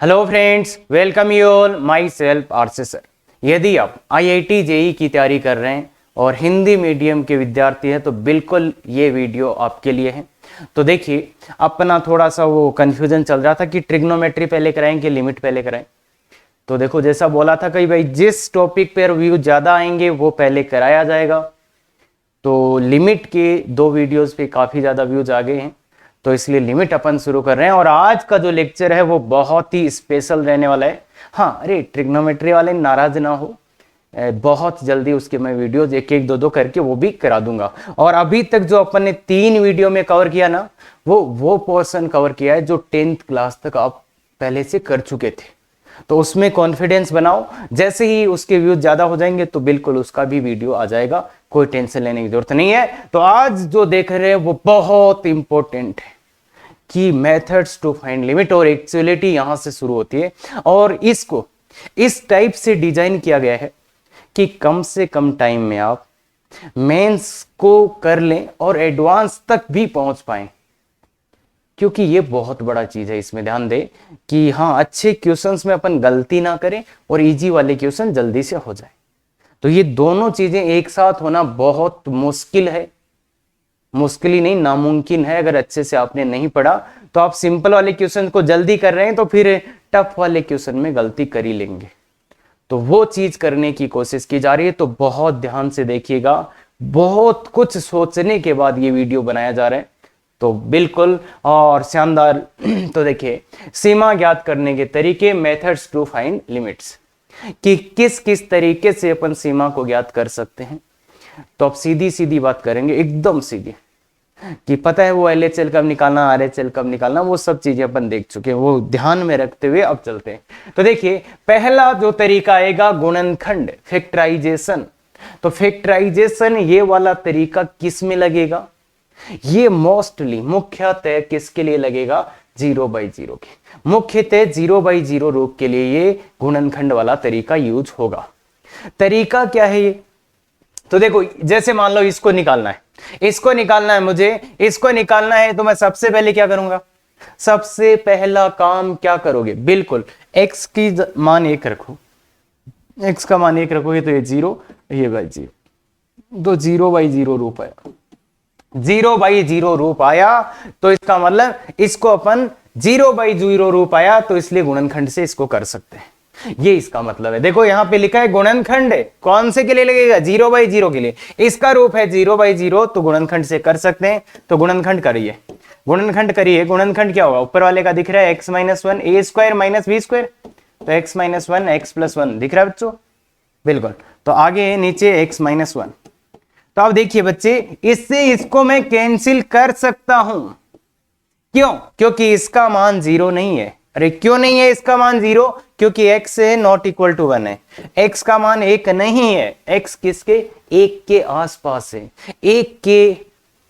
Hello friends, welcome you all. My self आरसे sir. यदि आप आईआईटी जेई की तैयारी कर रहे हैं और हिंदी मीडियम के विद्यार्थी हैं तो बिल्कुल ये वीडियो आपके लिए है। तो देखिए, अपना थोड़ा सा वो कन्फ्यूजन चल रहा था कि ट्रिग्नोमेट्री पहले कराएं कि लिमिट पहले कराएं। तो देखो, जैसा बोला था कि भाई जिस टॉपिक पर व्यू ज़्यादा आएंगे वो पहले कराया जाएगा। तो लिमिट के 2 वीडियोस पे काफ़ी ज़्यादा व्यूज आ गए हैं, तो इसलिए लिमिट अपन शुरू कर रहे हैं। और आज का जो लेक्चर है वो बहुत ही स्पेशल रहने वाला है। हाँ, अरे ट्रिग्नोमेट्री वाले नाराज ना हो, बहुत जल्दी उसके मैं वीडियोज एक एक दो करके वो भी करा दूंगा। और अभी तक जो अपन ने 3 वीडियो में कवर किया ना, वो पोर्शन कवर किया है जो 10th क्लास तक आप पहले से कर चुके थे। तो उसमें कॉन्फिडेंस बनाओ, जैसे ही उसके व्यूज ज्यादा हो जाएंगे तो बिल्कुल उसका भी वीडियो आ जाएगा, कोई टेंशन लेने की जरूरत नहीं है। तो आज जो देख रहे हैं वो बहुत इंपॉर्टेंट है कि मेथड्स टू फाइंड लिमिट और एक्चुअलिटी यहां से शुरू होती है। और इसको इस टाइप से डिजाइन किया गया है कि कम से कम टाइम में आप मेंस को कर लें और एडवांस तक भी पहुंच पाएं, क्योंकि ये बहुत बड़ा चीज है। इसमें ध्यान दें कि हाँ, अच्छे क्वेश्चंस में अपन गलती ना करें और इजी वाले क्वेश्चन जल्दी से हो जाए। तो ये दोनों चीजें एक साथ होना बहुत मुश्किल है, मुश्किल ही नहीं, नामुमकिन है। अगर अच्छे से आपने नहीं पढ़ा तो आप सिंपल वाले क्वेश्चन को जल्दी कर रहे हैं तो फिर टफ वाले क्वेश्चन में गलती कर ही लेंगे। तो वो चीज करने की कोशिश की जा रही है। तो बहुत ध्यान से देखिएगा, बहुत कुछ सोचने के बाद ये वीडियो बनाया जा रहा है, तो बिल्कुल और शानदार। तो देखिए, सीमा ज्ञात करने के तरीके, मेथड्स टू फाइंड लिमिट्स, कि किस किस तरीके से अपन सीमा को ज्ञात कर सकते हैं। तो अब सीधी सीधी बात करेंगे, एकदम सीधी, कि पता है वो LHL कब निकालना, RHL कब निकालना, वो सब चीजें अपन देख चुके हैं। वो ध्यान में रखते हुए अब चलते हैं। तो देखिए, पहला जो तरीका आएगा गुणनखंड, फैक्टराइजेशन। तो फैक्टराइजेशन ये वाला तरीका किस में लगेगा? ये मोस्टली मुख्यतः किसके लिए लगेगा? 0/0 के। मुख्यतः 0/0 रूप के लिए ये गुणनखंड वाला तरीका यूज होगा। तरीका क्या है ये? तो देखो, जैसे मान लो इसको निकालना है, इसको निकालना है, मुझे इसको निकालना है, तो मैं सबसे पहले क्या करूंगा? सबसे पहला काम क्या करोगे? बिल्कुल x की मान 1 रखो, x का मान 1 रखोगे तो ये 0, ये बाई 0, तो 0/0 रूप आया। 0/0 रूप आया तो इसका मतलब इसको अपन 0/0 रूप आया, तो इसलिए गुणनखंड से इसको कर सकते हैं। ये इसका मतलब है। देखो, यहां पे लिखा है गुणनखंड है, कौन से के लिए लगेगा? 0/0 के लिए। इसका रूप है 0/0, तो गुणनखंड से कर सकते हैं। तो गुणनखंड करिए, गुणनखंड करिए। गुणनखंड क्या होगा? ऊपर वाले का दिख रहा है x - 1 a² - b², तो x - 1 x + 1 दिख रहा है बच्चों? बिल्कुल। तो आगे नीचे x - 1। तो अब देखिए बच्चे, इससे इसको मैं कैंसिल कर सकता हूं। क्यों? क्योंकि इसका मान 0 नहीं है। अरे क्यों नहीं है इसका मान 0? क्योंकि x है नॉट इक्वल टू 1 है। x का मान 1 नहीं है। x किसके? 1 के आसपास है, 1 के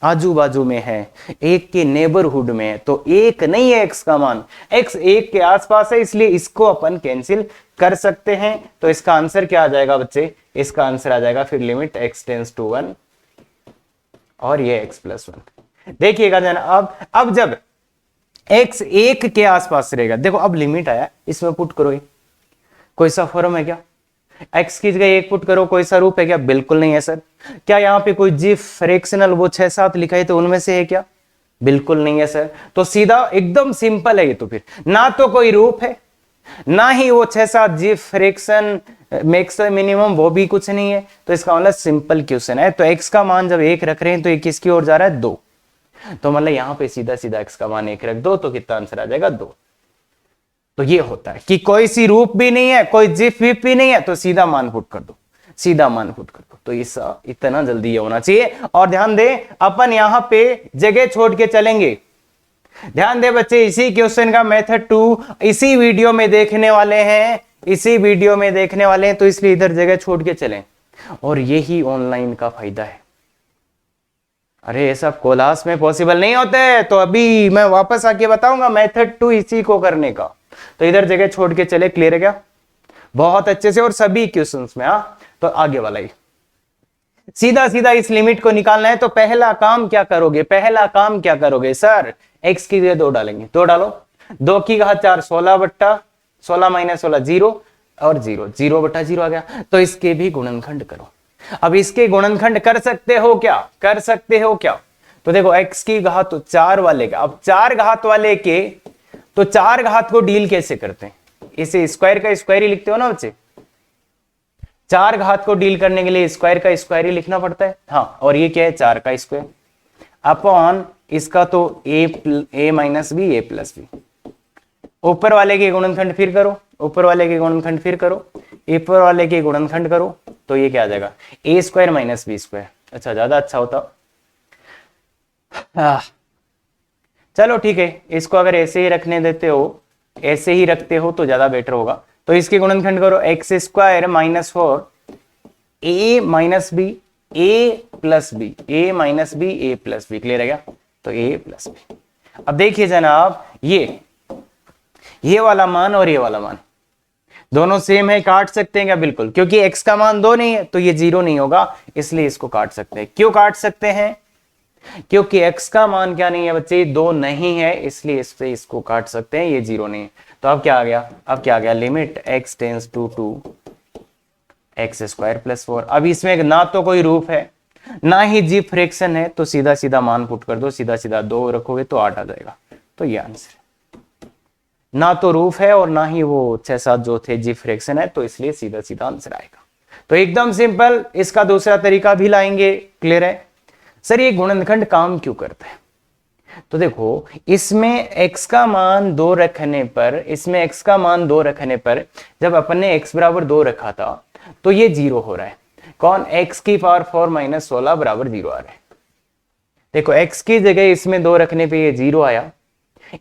आजू बाजू में है, 1 के नेबरहुड में है। तो 1 नहीं है x का मान, x 1 के आसपास है, इसलिए इसको अपन कैंसिल कर सकते हैं। तो इसका आंसर क्या आ जाएगा बच्चे? इसका आंसर आ जाएगा फिर लिमिट x टेंड्स टू 1 और ये x + 1। देखिएगा जरा, अब जब x 1 के आसपास रहेगा, देखो अब लिमिट आया, इसमें पुट करो। कोई सा फॉर्म है क्या? x की जगह 1 पुट करो, कोई सा रूप है क्या? बिल्कुल नहीं है सर। क्या यहाँ पे कोई जी फ्रैक्शनल वो 6-7 लिखा है तो उनमें से है क्या? बिल्कुल नहीं है सर। तो सीधा एकदम सिंपल है ये। तो फिर ना तो कोई रूप है, ना ही वो 6-7 जी फ्रैक्शन मैक्सिमम मिनिमम, वो भी कुछ नहीं है। तो इसका मतलब सिंपल क्वेश्चन है। तो x का मान जब 1 रख रहे हैं तो ये किसकी ओर जा रहा है? 2। तो मतलब यहां पे सीधा सीधा x का मान 1 रख दो, तो कितना आंसर आ जाएगा? 2। तो ये होता है कि कोई सी रूप भी नहीं है, कोई जिफ विफ भी नहीं है, तो सीधा मान पुट कर दो, सीधा मान पुट कर दो। तो इतना जल्दी ये होना चाहिए। और ध्यान दे, अपन यहां पे जगह छोड़ के चलेंगे। ध्यान दे बच्चे, इसी क्वेश्चन का मेथड 2 इसी वीडियो में देखने वाले हैं, इसी वीडियो में देखने वाले हैं, तो इसलिए इधर जगह छोड़ के चलें। और यही ऑनलाइन का फायदा है। अरे ये सब क्लास में पॉसिबल नहीं होते, तो अभी मैं वापस आके बताऊंगा मेथड 2 इसी को करने का। तो इधर जगह छोड़ के चले, क्लियर है क्या? बहुत अच्छे से, और सभी क्वेश्चंस में। हाँ, तो आगे वाला ही सीधा सीधा इस लिमिट को निकालना है। तो पहला काम क्या करोगे? पहला काम क्या करोगे सर? x की जगह 2 डालेंगे, 2 डालो, 2 की घात 4 16 बट्टा 16 माइनस 16 0 और 0, 0/0 आ गया। तो इसके भी गुणनखंड करो। अब इसके गुणनखंड कर सकते हो क्या, कर सकते हो क्या? तो देखो x की घात तो 4 वाले का, अब 4 घात वाले के तो 4 घात को डील कैसे करते हैं? इसे स्क्वायर का स्क्वायर ही लिखते हो ना बच्चे। 4 घात को डील करने के लिए स्क्वायर का स्क्वायर ही लिखना पड़ता है। हाँ, और ये क्या है? 4 का स्क्वायर अपॉन इसका तो a minus B a plus B. ऊपर वाले के गुणनखंड फिर करो, ऊपर वाले के गुणनखंड फिर करो, ऊपर वाले के गुणनखंड करो, तो ये क्या आ जाएगा? a square minus B square. अच्छा, ज्यादा अच्छा होता। चलो ठीक है, इसको अगर ऐसे ही रखने देते हो, ऐसे ही रखते हो तो ज्यादा बेटर होगा। तो इसके गुणनखंड करो, x square minus 4 a minus B a plus b, a minus B a plus b. Clear है क्या? तो a प्लस बी। अब देखिए जनाब, ये वाला मान और ये वाला मान दोनों सेम है, काट सकते हैं क्या? बिल्कुल, क्योंकि x का मान 2 नहीं है तो ये 0 नहीं होगा, इसलिए इसको काट सकते हैं। क्यों काट सकते हैं? क्योंकि x का मान क्या नहीं है बच्चे? 2 नहीं है, इसलिए इससे इसको काट सकते हैं, ये 0 नहीं है। तो अब क्या आ गया? अब क्या आ गया? Limit x tends to 2 x square plus 4। अब इसमें ना तो कोई रूप है ना ही जी फ्रैक्शन है, तो सीधा सीधा मान पुट कर दो, सीधा सीधा 2 रखोगे तो 8 आ जाएगा। तो ये आंसर, ना तो रूफ है और ना ही वो 6-7 जो थे जी फ्रैक्शन है, तो इसलिए सीधा सीधा आंसर आएगा। तो एकदम सिंपल। इसका दूसरा तरीका भी लाएंगे। क्लियर है? सर ये गुणनखंड काम क्यों करता है? तो देखो, इसमें x का मान 2 रखने पर, इसमें x का मान 2 रखने पर जब अपन ने x बराबर 2 रखा था तो ये 0 हो रहा है। कौन? x की पावर 4 माइनस 16 बराबर 0 आ रहा है। देखो, x की जगह इसमें 2 रखने पे ये 0 आया।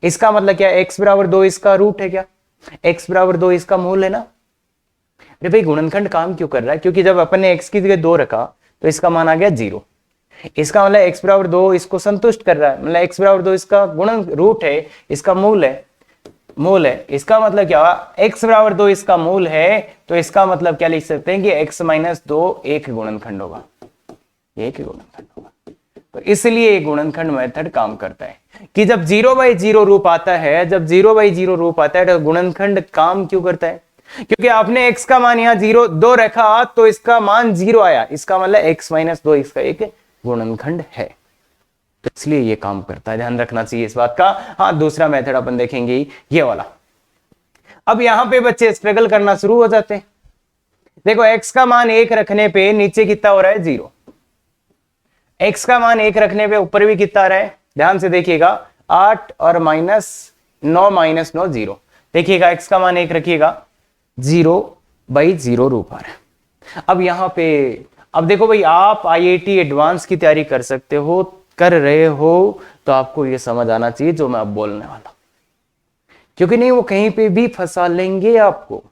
इसका मतलब क्या? x बराबर 2 इसका रूट है क्या? x बराबर 2 इसका मूल है ना? अरे भाई, गुणनखंड काम क्यों कर रहा है? क्योंकि जब अपन ने x की जगह 2 रखा तो इसका मान आ गया 0। इसका मतलब x बराबर 2 इसको संतुष्ट कर रहा है, मतलब x बराबर 2 इसका गुणन रूट है, इसका मूल है, मूल है। इसका मतलब क्या? x बराबर 2 इसका मूल है, तो इसका मतलब क्या लिख सकते हैं कि x माइनस 2 एक गुणनखंड होगा, एक गुणनखंड होगा। तो इसलिए ये गुणनखंड मेथड काम करता है कि जब 0/0 रूप आता है, जब 0/0 रूप आता है तो गुणनखंड काम क्यों करता है? क्योंकि आपने x का मान यहाँ 2 रखा तो इसका मान 0 आया, इसका मतलब x माइनस 2 इसका एक गुणनखंड है, तो इसलिए ये काम करता है। ध्यान रखना चाहिए इस बात का। हाँ, दूसरा मेथड अपन देखेंगे ये वाला। अब यहां पे बच्चे स्ट्रगल करना शुरू हो जाते हैं। देखो, x का मान 1 रखने पे नीचे कितना हो रहा है? 0। x का मान 1 रखने पे ऊपर भी कितना आ रहा है? ध्यान से देखिएगा, 8 और -9 -9 0। देखिएगा, x का मान 1 रखिएगा, 0/0 रूप आ रहा है। अब यहां पे, अब देखो भाई, आप IIT एडवांस की तैयारी कर सकते हो, कर रहे हो, तो आपको ये समझ आना चाहिए जो मैं अब बोलने वाला, क्योंकि नहीं वो कहीं पे भी फंसा लेंगे आपको।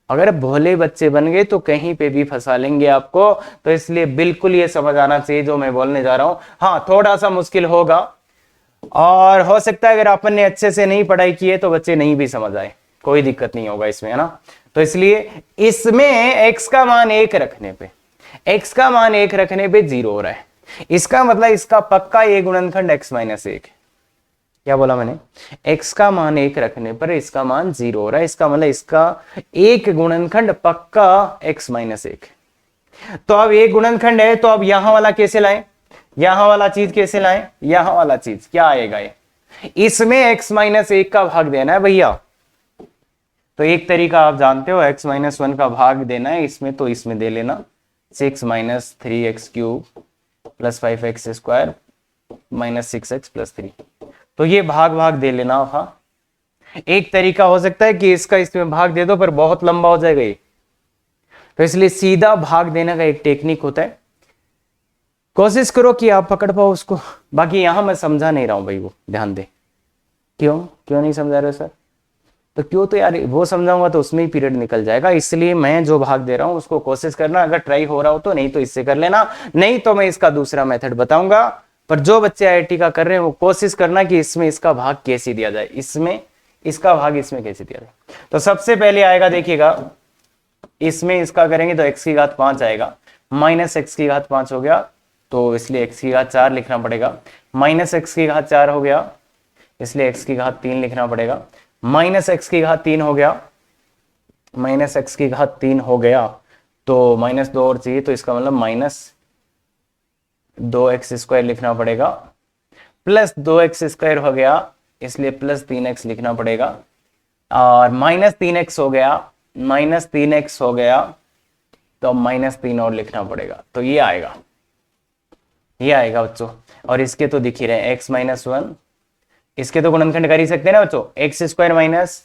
अगर भोले बच्चे बन गए तो कहीं पे भी फंसा लेंगे आपको, तो इसलिए बिल्कुल ये समझ आना चाहिए जो मैं बोलने जा रहा हूं। हाँ, थोड़ा सा मुश्किल होगा और हो सकता है अगर अपन ने अच्छे से नहीं पढ़ाई की है तो बच्चे नहीं भी समझ आए, कोई दिक्कत नहीं होगा इसमें, है ना। तो इसलिए इसमें x का मान 1 रखने पे, x का मान 1 रखने पे 0 हो रहा है। इसका मतलब इसका पक्का ये गुणनखंड x माइनस 1। क्या बोला मैंने? x का मान 1 रखने पर इसका मान 0 हो रहा है, इसका मतलब इसका एक गुणनखंड पक्का x माइनस 1। तो अब एक गुणनखंड है, तो अब यहां वाला कैसे लाएं? यहां वाला चीज कैसे लाएं? यहां वाला चीज क्या आएगा? ये इसमें x माइनस 1 का भाग देना है भैया। तो एक तरीका आप जानते हो, x माइनस 1 का भाग देना है इसमें, तो इसमें दे लेना 6 minus 3x cube plus 5x square minus 6x plus 3। तो ये भाग भाग दे लेना। हाँ, एक तरीका हो सकता है कि इसका इसमें भाग दे दो, पर बहुत लंबा हो जाएगा ये, तो इसलिए सीधा भाग देने का एक टेक्निक होता है। कोशिश करो कि आप पकड़ पाओ उसको। बाकी यहां मैं समझा नहीं रहा हूं भाई, वो ध्यान दे। क्यों नहीं समझा रहे सर? तो क्यों, तो यार वो समझाऊंगा तो उसमें ही पीरियड निकल जाएगा, इसलिए मैं जो भाग दे रहा हूं उसको कोशिश करना। अगर ट्राई हो रहा हो तो, नहीं तो इससे कर लेना, नहीं तो मैं इसका दूसरा मेथड बताऊंगा। पर जो बच्चे IIT का कर रहे हैं वो कोशिश करना कि इसमें इसका भाग कैसे दिया जाए, इसमें इसका भाग इसमें कैसे दिया जाए। तो सबसे पहले आएगा, देखिएगा, इसमें इसका करेंगे तो x की घात 5 आएगा, माइनस x की घात 5 हो गया, तो इसलिए x की घात 4 लिखना पड़ेगा। माइनस x की घात 4 हो गया, इसलिए x की घात 3 लिखना पड़ेगा। माइनस एक्स की घात 3 हो गया, माइनस एक्स की घात 3 हो गया, तो माइनस 2 और चाहिए, तो इसका मतलब माइनस 2x² लिखना पड़ेगा, प्लस 2x² हो गया, इसलिए प्लस 3x लिखना पड़ेगा, और माइनस 3x हो गया, माइनस 3x हो गया, तो माइनस 3 और लिखना पड़ेगा, तो ये आएगा, ये आएगा बच्चों। और इसके तो दिख ही रहे x माइनस 1, इसके तो गुणनखंड कर ही सकते हैं ना बच्चों, x² minus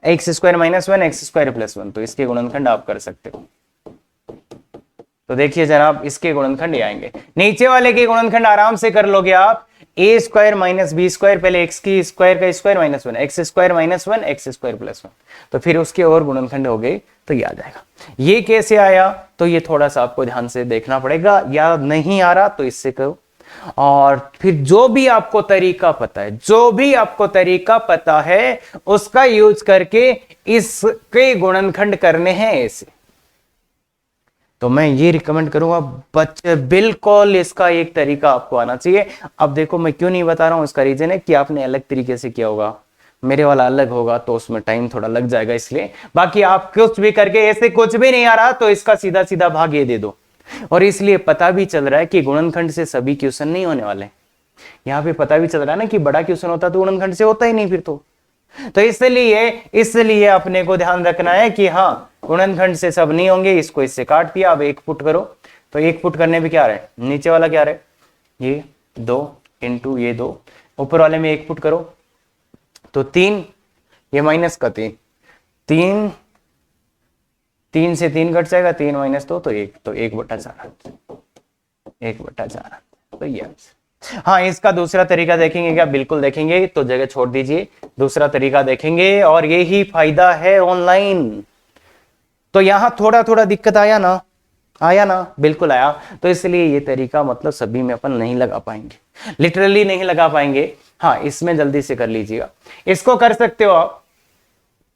x² minus 1 x² plus 1, तो इसके गुणनखंड आप कर सकते हो। तो देखिए जनाब, इसके गुणनखंड ये आएंगे, नीचे वाले के गुणनखंड आराम से कर लोगे आप, a² माइनस b², पहले x की स्क्वायर का square minus 1, x² minus 1 x² plus 1, तो फिर उसके और गुणनखंड हो गए, तो ये आ जाएगा। ये कैसे आया, तो ये थोड़ा सा आपको ध्यान से देखना पड़ेगा, याद नहीं आ रहा तो इससे करो। और फिर जो भी आपको तरीका पता है, जो भी आपको तरीका पता है, उसका यूज करके इसके गुणनखंड करने हैं ऐसे। तो मैं ये रिकमेंड करूंगा बच्चे, बिल्कुल इसका एक तरीका आपको आना चाहिए। अब देखो मैं क्यों नहीं बता रहा हूं, इसका रीजन है कि आपने अलग तरीके से किया होगा, मेरे वाला अलग होगा, तो उसमें टाइम थोड़ा लग जाएगा इसलिए। बाकी आप कुछ भी करके, ऐसे कुछ भी नहीं आ रहा तो इसका सीधा सीधा भाग ये दे दो। और इसलिए पता भी चल रहा है कि गुणनखंड से सभी क्वेश्चन नहीं होने वाले, यहाँ पे पता भी चल रहा है ना कि बड़ा क्वेश्चन होता तो गुणनखंड से होता ही नहीं फिर तो इसलिए अपने को ध्यान रखना है कि हाँ गुणनखंड से सब नहीं होंगे। इसको इससे काट दिया, अब 1 पुट करो, तो 1 पुट करने पे क्या रहे, नीचे वाला क्या रहे, ये 2 इंटू ये 2, ऊपर वाले में 1 पुट करो तो 3, ये माइनस का 3, 3 से 3 घट जाएगा, 3 माइनस 2 तो 1, तो 1/4, 1/4, तो ये। हाँ, इसका दूसरा तरीका देखेंगे क्या, बिल्कुल देखेंगे, तो जगह छोड़ दीजिए, दूसरा तरीका देखेंगे, और यही फायदा है ऑनलाइन। तो यहां थोड़ा थोड़ा दिक्कत आया ना, बिल्कुल आया। तो इसलिए ये तरीका मतलब सभी में अपन नहीं लगा पाएंगे, लिटरली नहीं लगा पाएंगे। हाँ, इसमें जल्दी से कर लीजिएगा, इसको कर सकते हो आप।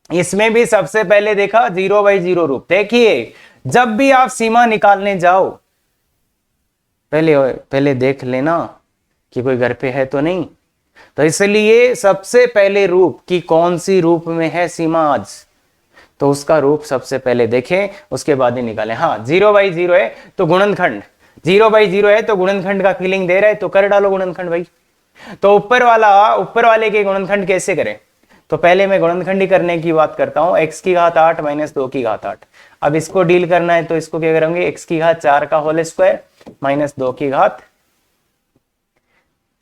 इसमें भी सबसे पहले देखा 0/0 रूप। देखिए जब भी आप सीमा निकालने जाओ, पहले देख लेना कि कोई घर पे है तो नहीं। तो इसलिए सबसे पहले रूप कि कौन सी रूप में है सीमा आज, तो उसका रूप सबसे पहले देखें, उसके बाद ही निकालें। हाँ, 0/0 है तो गुणनखंड, 0/0 है तो गुणनखंड का फीलिंग दे रहा है, तो कर डालो गुणनखंड भाई। तो ऊपर वाले के गुणनखंड कैसे करें, तो पहले मैं गुणनखंड ही करने की बात करता हूं। x की घात 8 माइनस 2 की घात 8। अब इसको डील करना है तो इसको क्या करेंगे, x की घात 4 का होल स्क्वायर माइनस 2 की घात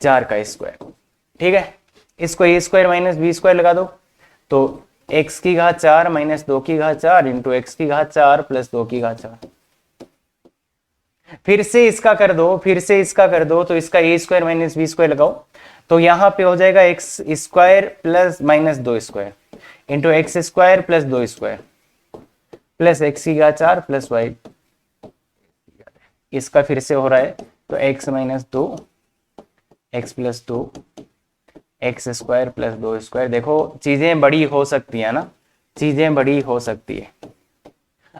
4 का स्क्वायर। ठीक है, इसको a square minus b square लगा दो, तो x की घात 4 माइनस 2 की घात 4 इंटू एक्स की घात 4 प्लस 2 की घात 4। फिर से इसका कर दो, तो इसका a square minus b square लगाओ, तो यहां पे हो जाएगा x square plus minus 2 square into x square plus 2 square plus x की घात 4 प्लस वाई। इसका फिर से हो रहा है, तो x minus 2 x plus 2 x square plus 2 square. देखो चीजें बड़ी हो सकती है ना, चीजें बड़ी हो सकती है।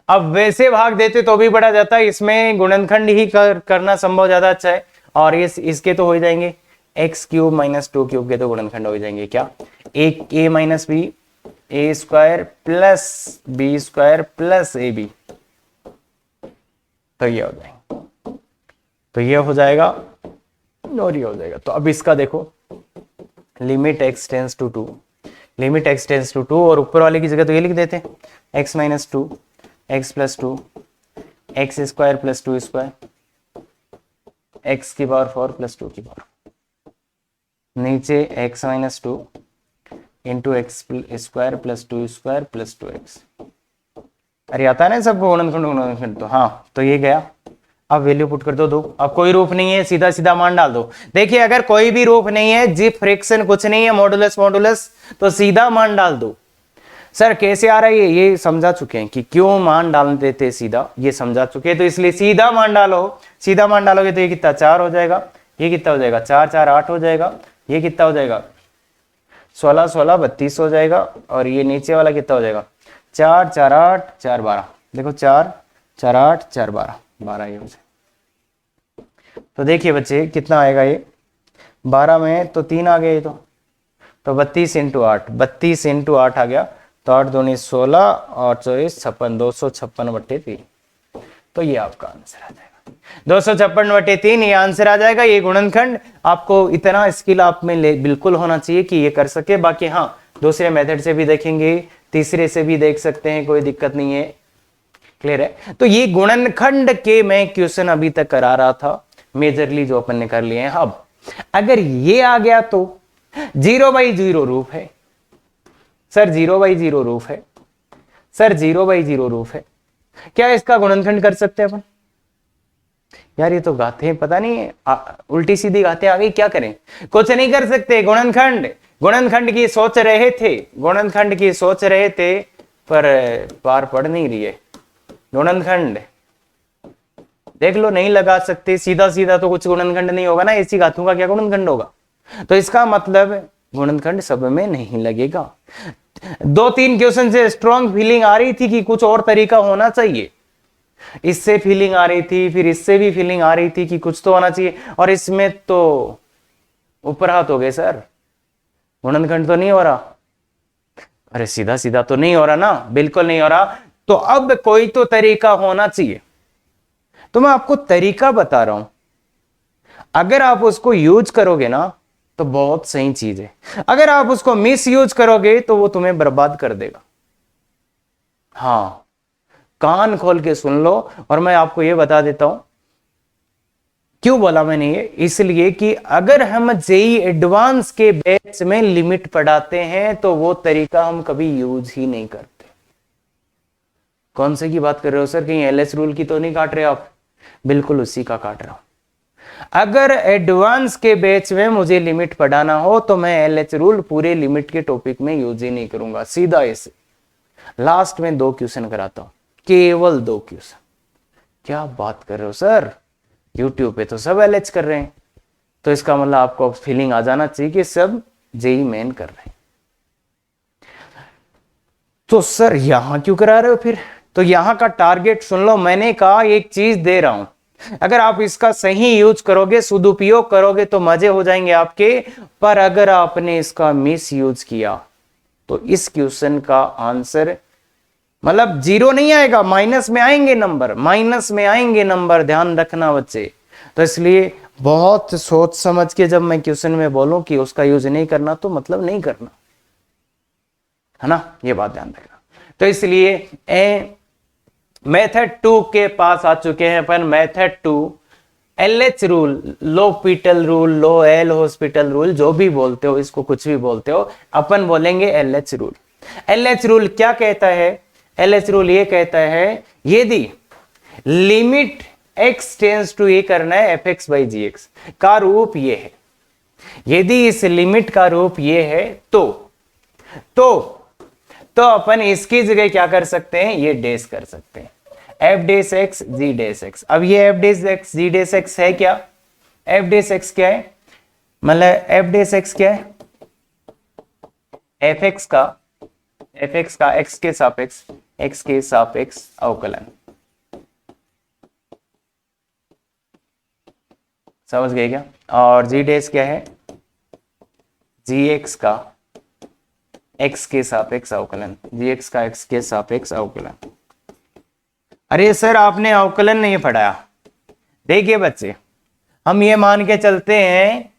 अब वैसे भाग देते तो भी बढ़ा जाता है, इसमें गुणनखंड ही करना संभव ज्यादा अच्छा है। और इसके तो हो जाएंगे एक्स क्यूब माइनस 2 क्यूब के तो गुणनखंड हो जाएंगे क्या, एक a minus b a square plus b square plus a b, तो ये हो जाएंगे, तो ये हो जाएगा और ये हो जाएगा। तो अब इसका देखो, limit x tends to 2, limit x tends to 2, और ऊपर वाले की जगह तो ये लिख देते हैं x minus 2 x plus 2 x square plus 2 square x की पावर 4 प्लस 2 की पावर, नीचे x minus 2 into x square plus 2 square plus 2x। अरे आता है ना सबको गुणनखंड, तो हाँ, तो ये गया। अब वैल्यू पुट कर दो। अब कोई रूप नहीं है, सीधा सीधा मान डाल दो। देखिए अगर कोई भी रूप नहीं है, जी फ्रैक्शन कुछ नहीं है, मॉडुलस, तो सीधा मान डाल दो। सर कैसे आ रहा है ये समझा चुके हैं कि क्यों मान डाल देते सीधा, ये समझा चुके हैं, तो इसलिए सीधा मान डालो। सीधा मान डालोगे तो ये कितना 4 हो जाएगा, ये कितना हो जाएगा 4 4 8 हो जाएगा, ये कितना हो जाएगा 16 16 32 हो जाएगा, और ये नीचे वाला कितना हो जाएगा 4 4 8 4 12। देखो 4 4 8 4 12 12 ये हो जाए। तो देखिए बच्चे कितना आएगा, ये 12 में तो 3 आ गए, तो तो 32 इंटू 8, 32 इंटू 8 आ गया, तो 8 दूनी 16 और 24 56, 256/3। तो ये आपका आंसर आ जाएगा 256/3, ये आंसर आ जाएगा। ये गुणनखंड आपको इतना स्किल आप में बिल्कुल होना चाहिए कि ये कर सके। बाकी हाँ, दूसरे मेथड से भी देखेंगे, तीसरे से भी देख सकते हैं, कोई दिक्कत नहीं है। क्लियर है? तो ये गुणनखंड के मैं क्वेश्चन अभी तक करा रहा था, मेजरली जो अपन ने कर लिए हैं। अब अगर ये आ गया तो 0/0 रूप है सर, 0/0 रूप है सर, 0/0 रूप है। क्या इसका गुणनखंड कर सकते हैं अपन? यार ये तो गाते हैं, पता नहीं उल्टी सीधी गाते आ गई, क्या करें? कुछ नहीं कर सकते। गुणनखंड की सोच रहे थे, गुणनखंड की सोच रहे थे, पर पार पड़ नहीं रही है। गुणनखंड देख लो, नहीं लगा सकते। सीधा सीधा तो कुछ गुणनखंड नहीं होगा ना, ऐसी गाथों का क्या गुणनखंड होगा? तो इसका मतलब गुणनखंड सब में नहीं लगेगा। 2-3 क्वेश्चन से स्ट्रॉन्ग फीलिंग आ रही थी कि कुछ और तरीका होना चाहिए। इससे फीलिंग आ रही थी, फिर इससे भी फीलिंग आ रही थी कि कुछ तो होना चाहिए, और इसमें तो ऊपर हाथ हो गए सर, गुणनखंड तो नहीं हो रहा। अरे सीधा सीधा तो नहीं हो रहा ना, बिल्कुल नहीं हो रहा। तो अब कोई तो तरीका होना चाहिए। तो मैं आपको तरीका बता रहा हूं, अगर आप उसको यूज करोगे ना तो बहुत सही चीज है। अगर आप उसको मिस यूज करोगे तो वो तुम्हें बर्बाद कर देगा। हां, कान खोल के सुन लो। और मैं आपको ये बता देता हूं क्यों बोला मैंने ये, इसलिए कि अगर हम जेई एडवांस के बैच में लिमिट पढ़ाते हैं तो वो तरीका हम कभी यूज ही नहीं करते। कौन से की बात कर रहे हो सर? कहीं एलएच रूल की तो नहीं काट रहे आप? बिल्कुल उसी का काट रहा हूं। अगर एडवांस के बैच में मुझे लिमिट पढ़ाना हो तो मैं एलएच रूल पूरे लिमिट के टॉपिक में यूज ही नहीं करूंगा, सीधा ऐसे लास्ट में 2 क्वेश्चन कराता हूं, केवल 2 क्वेश्चन। क्या बात कर रहे हो सर? यूट्यूब पे तो सब एलएच कर रहे हैं, तो इसका मतलब आपको फीलिंग आ जाना चाहिए कि सब जेई मेन कर रहे हैं। तो सर यहां क्यों करा रहे हो फिर? तो यहां का टारगेट सुन लो। मैंने कहा एक चीज दे रहा हूं, अगर आप इसका सही यूज करोगे, सदुपयोग करोगे तो मजे हो जाएंगे आपके। पर अगर आपने इसका मिस यूज किया तो इस क्वेश्चन का आंसर मतलब 0 नहीं आएगा, माइनस में आएंगे नंबर, माइनस में आएंगे नंबर, ध्यान रखना बच्चे। तो इसलिए बहुत सोच समझ के जब मैं क्वेश्चन में बोलूं कि उसका यूज नहीं करना, तो मतलब नहीं करना, है ना? ये बात ध्यान रखना। तो इसलिए मेथड 2 के पास आ चुके हैं अपन। मेथड 2 एलएच रूल, लो पीटल रूल, लो एल हॉस्पिटल रूल, जो भी बोलते हो, इसको कुछ भी बोलते हो, अपन बोलेंगे एलएच रूल। एलएच रूल क्या कहता है? एलएच रूल ये कहता है यदि लिमिट x टेंस टू ए करना है fx/gx का रूप ये है, यदि इस लिमिट का रूप ये है तो अपन इसकी जगह क्या कर सकते हैं? ये डेस कर सकते हैं, f' g'। अब ये f' g' है क्या? f' क्या है? मतलब f' क्या है? fx का x के सापेक्ष अवकलन। समझ गए क्या? और g' क्या है? gx का x के सापेक्ष अवकलन, gx का x के सापेक्ष अवकलन। अरे सर आपने अवकलन नहीं पढ़ाया। देखिए बच्चे, हम ये मान के चलते हैं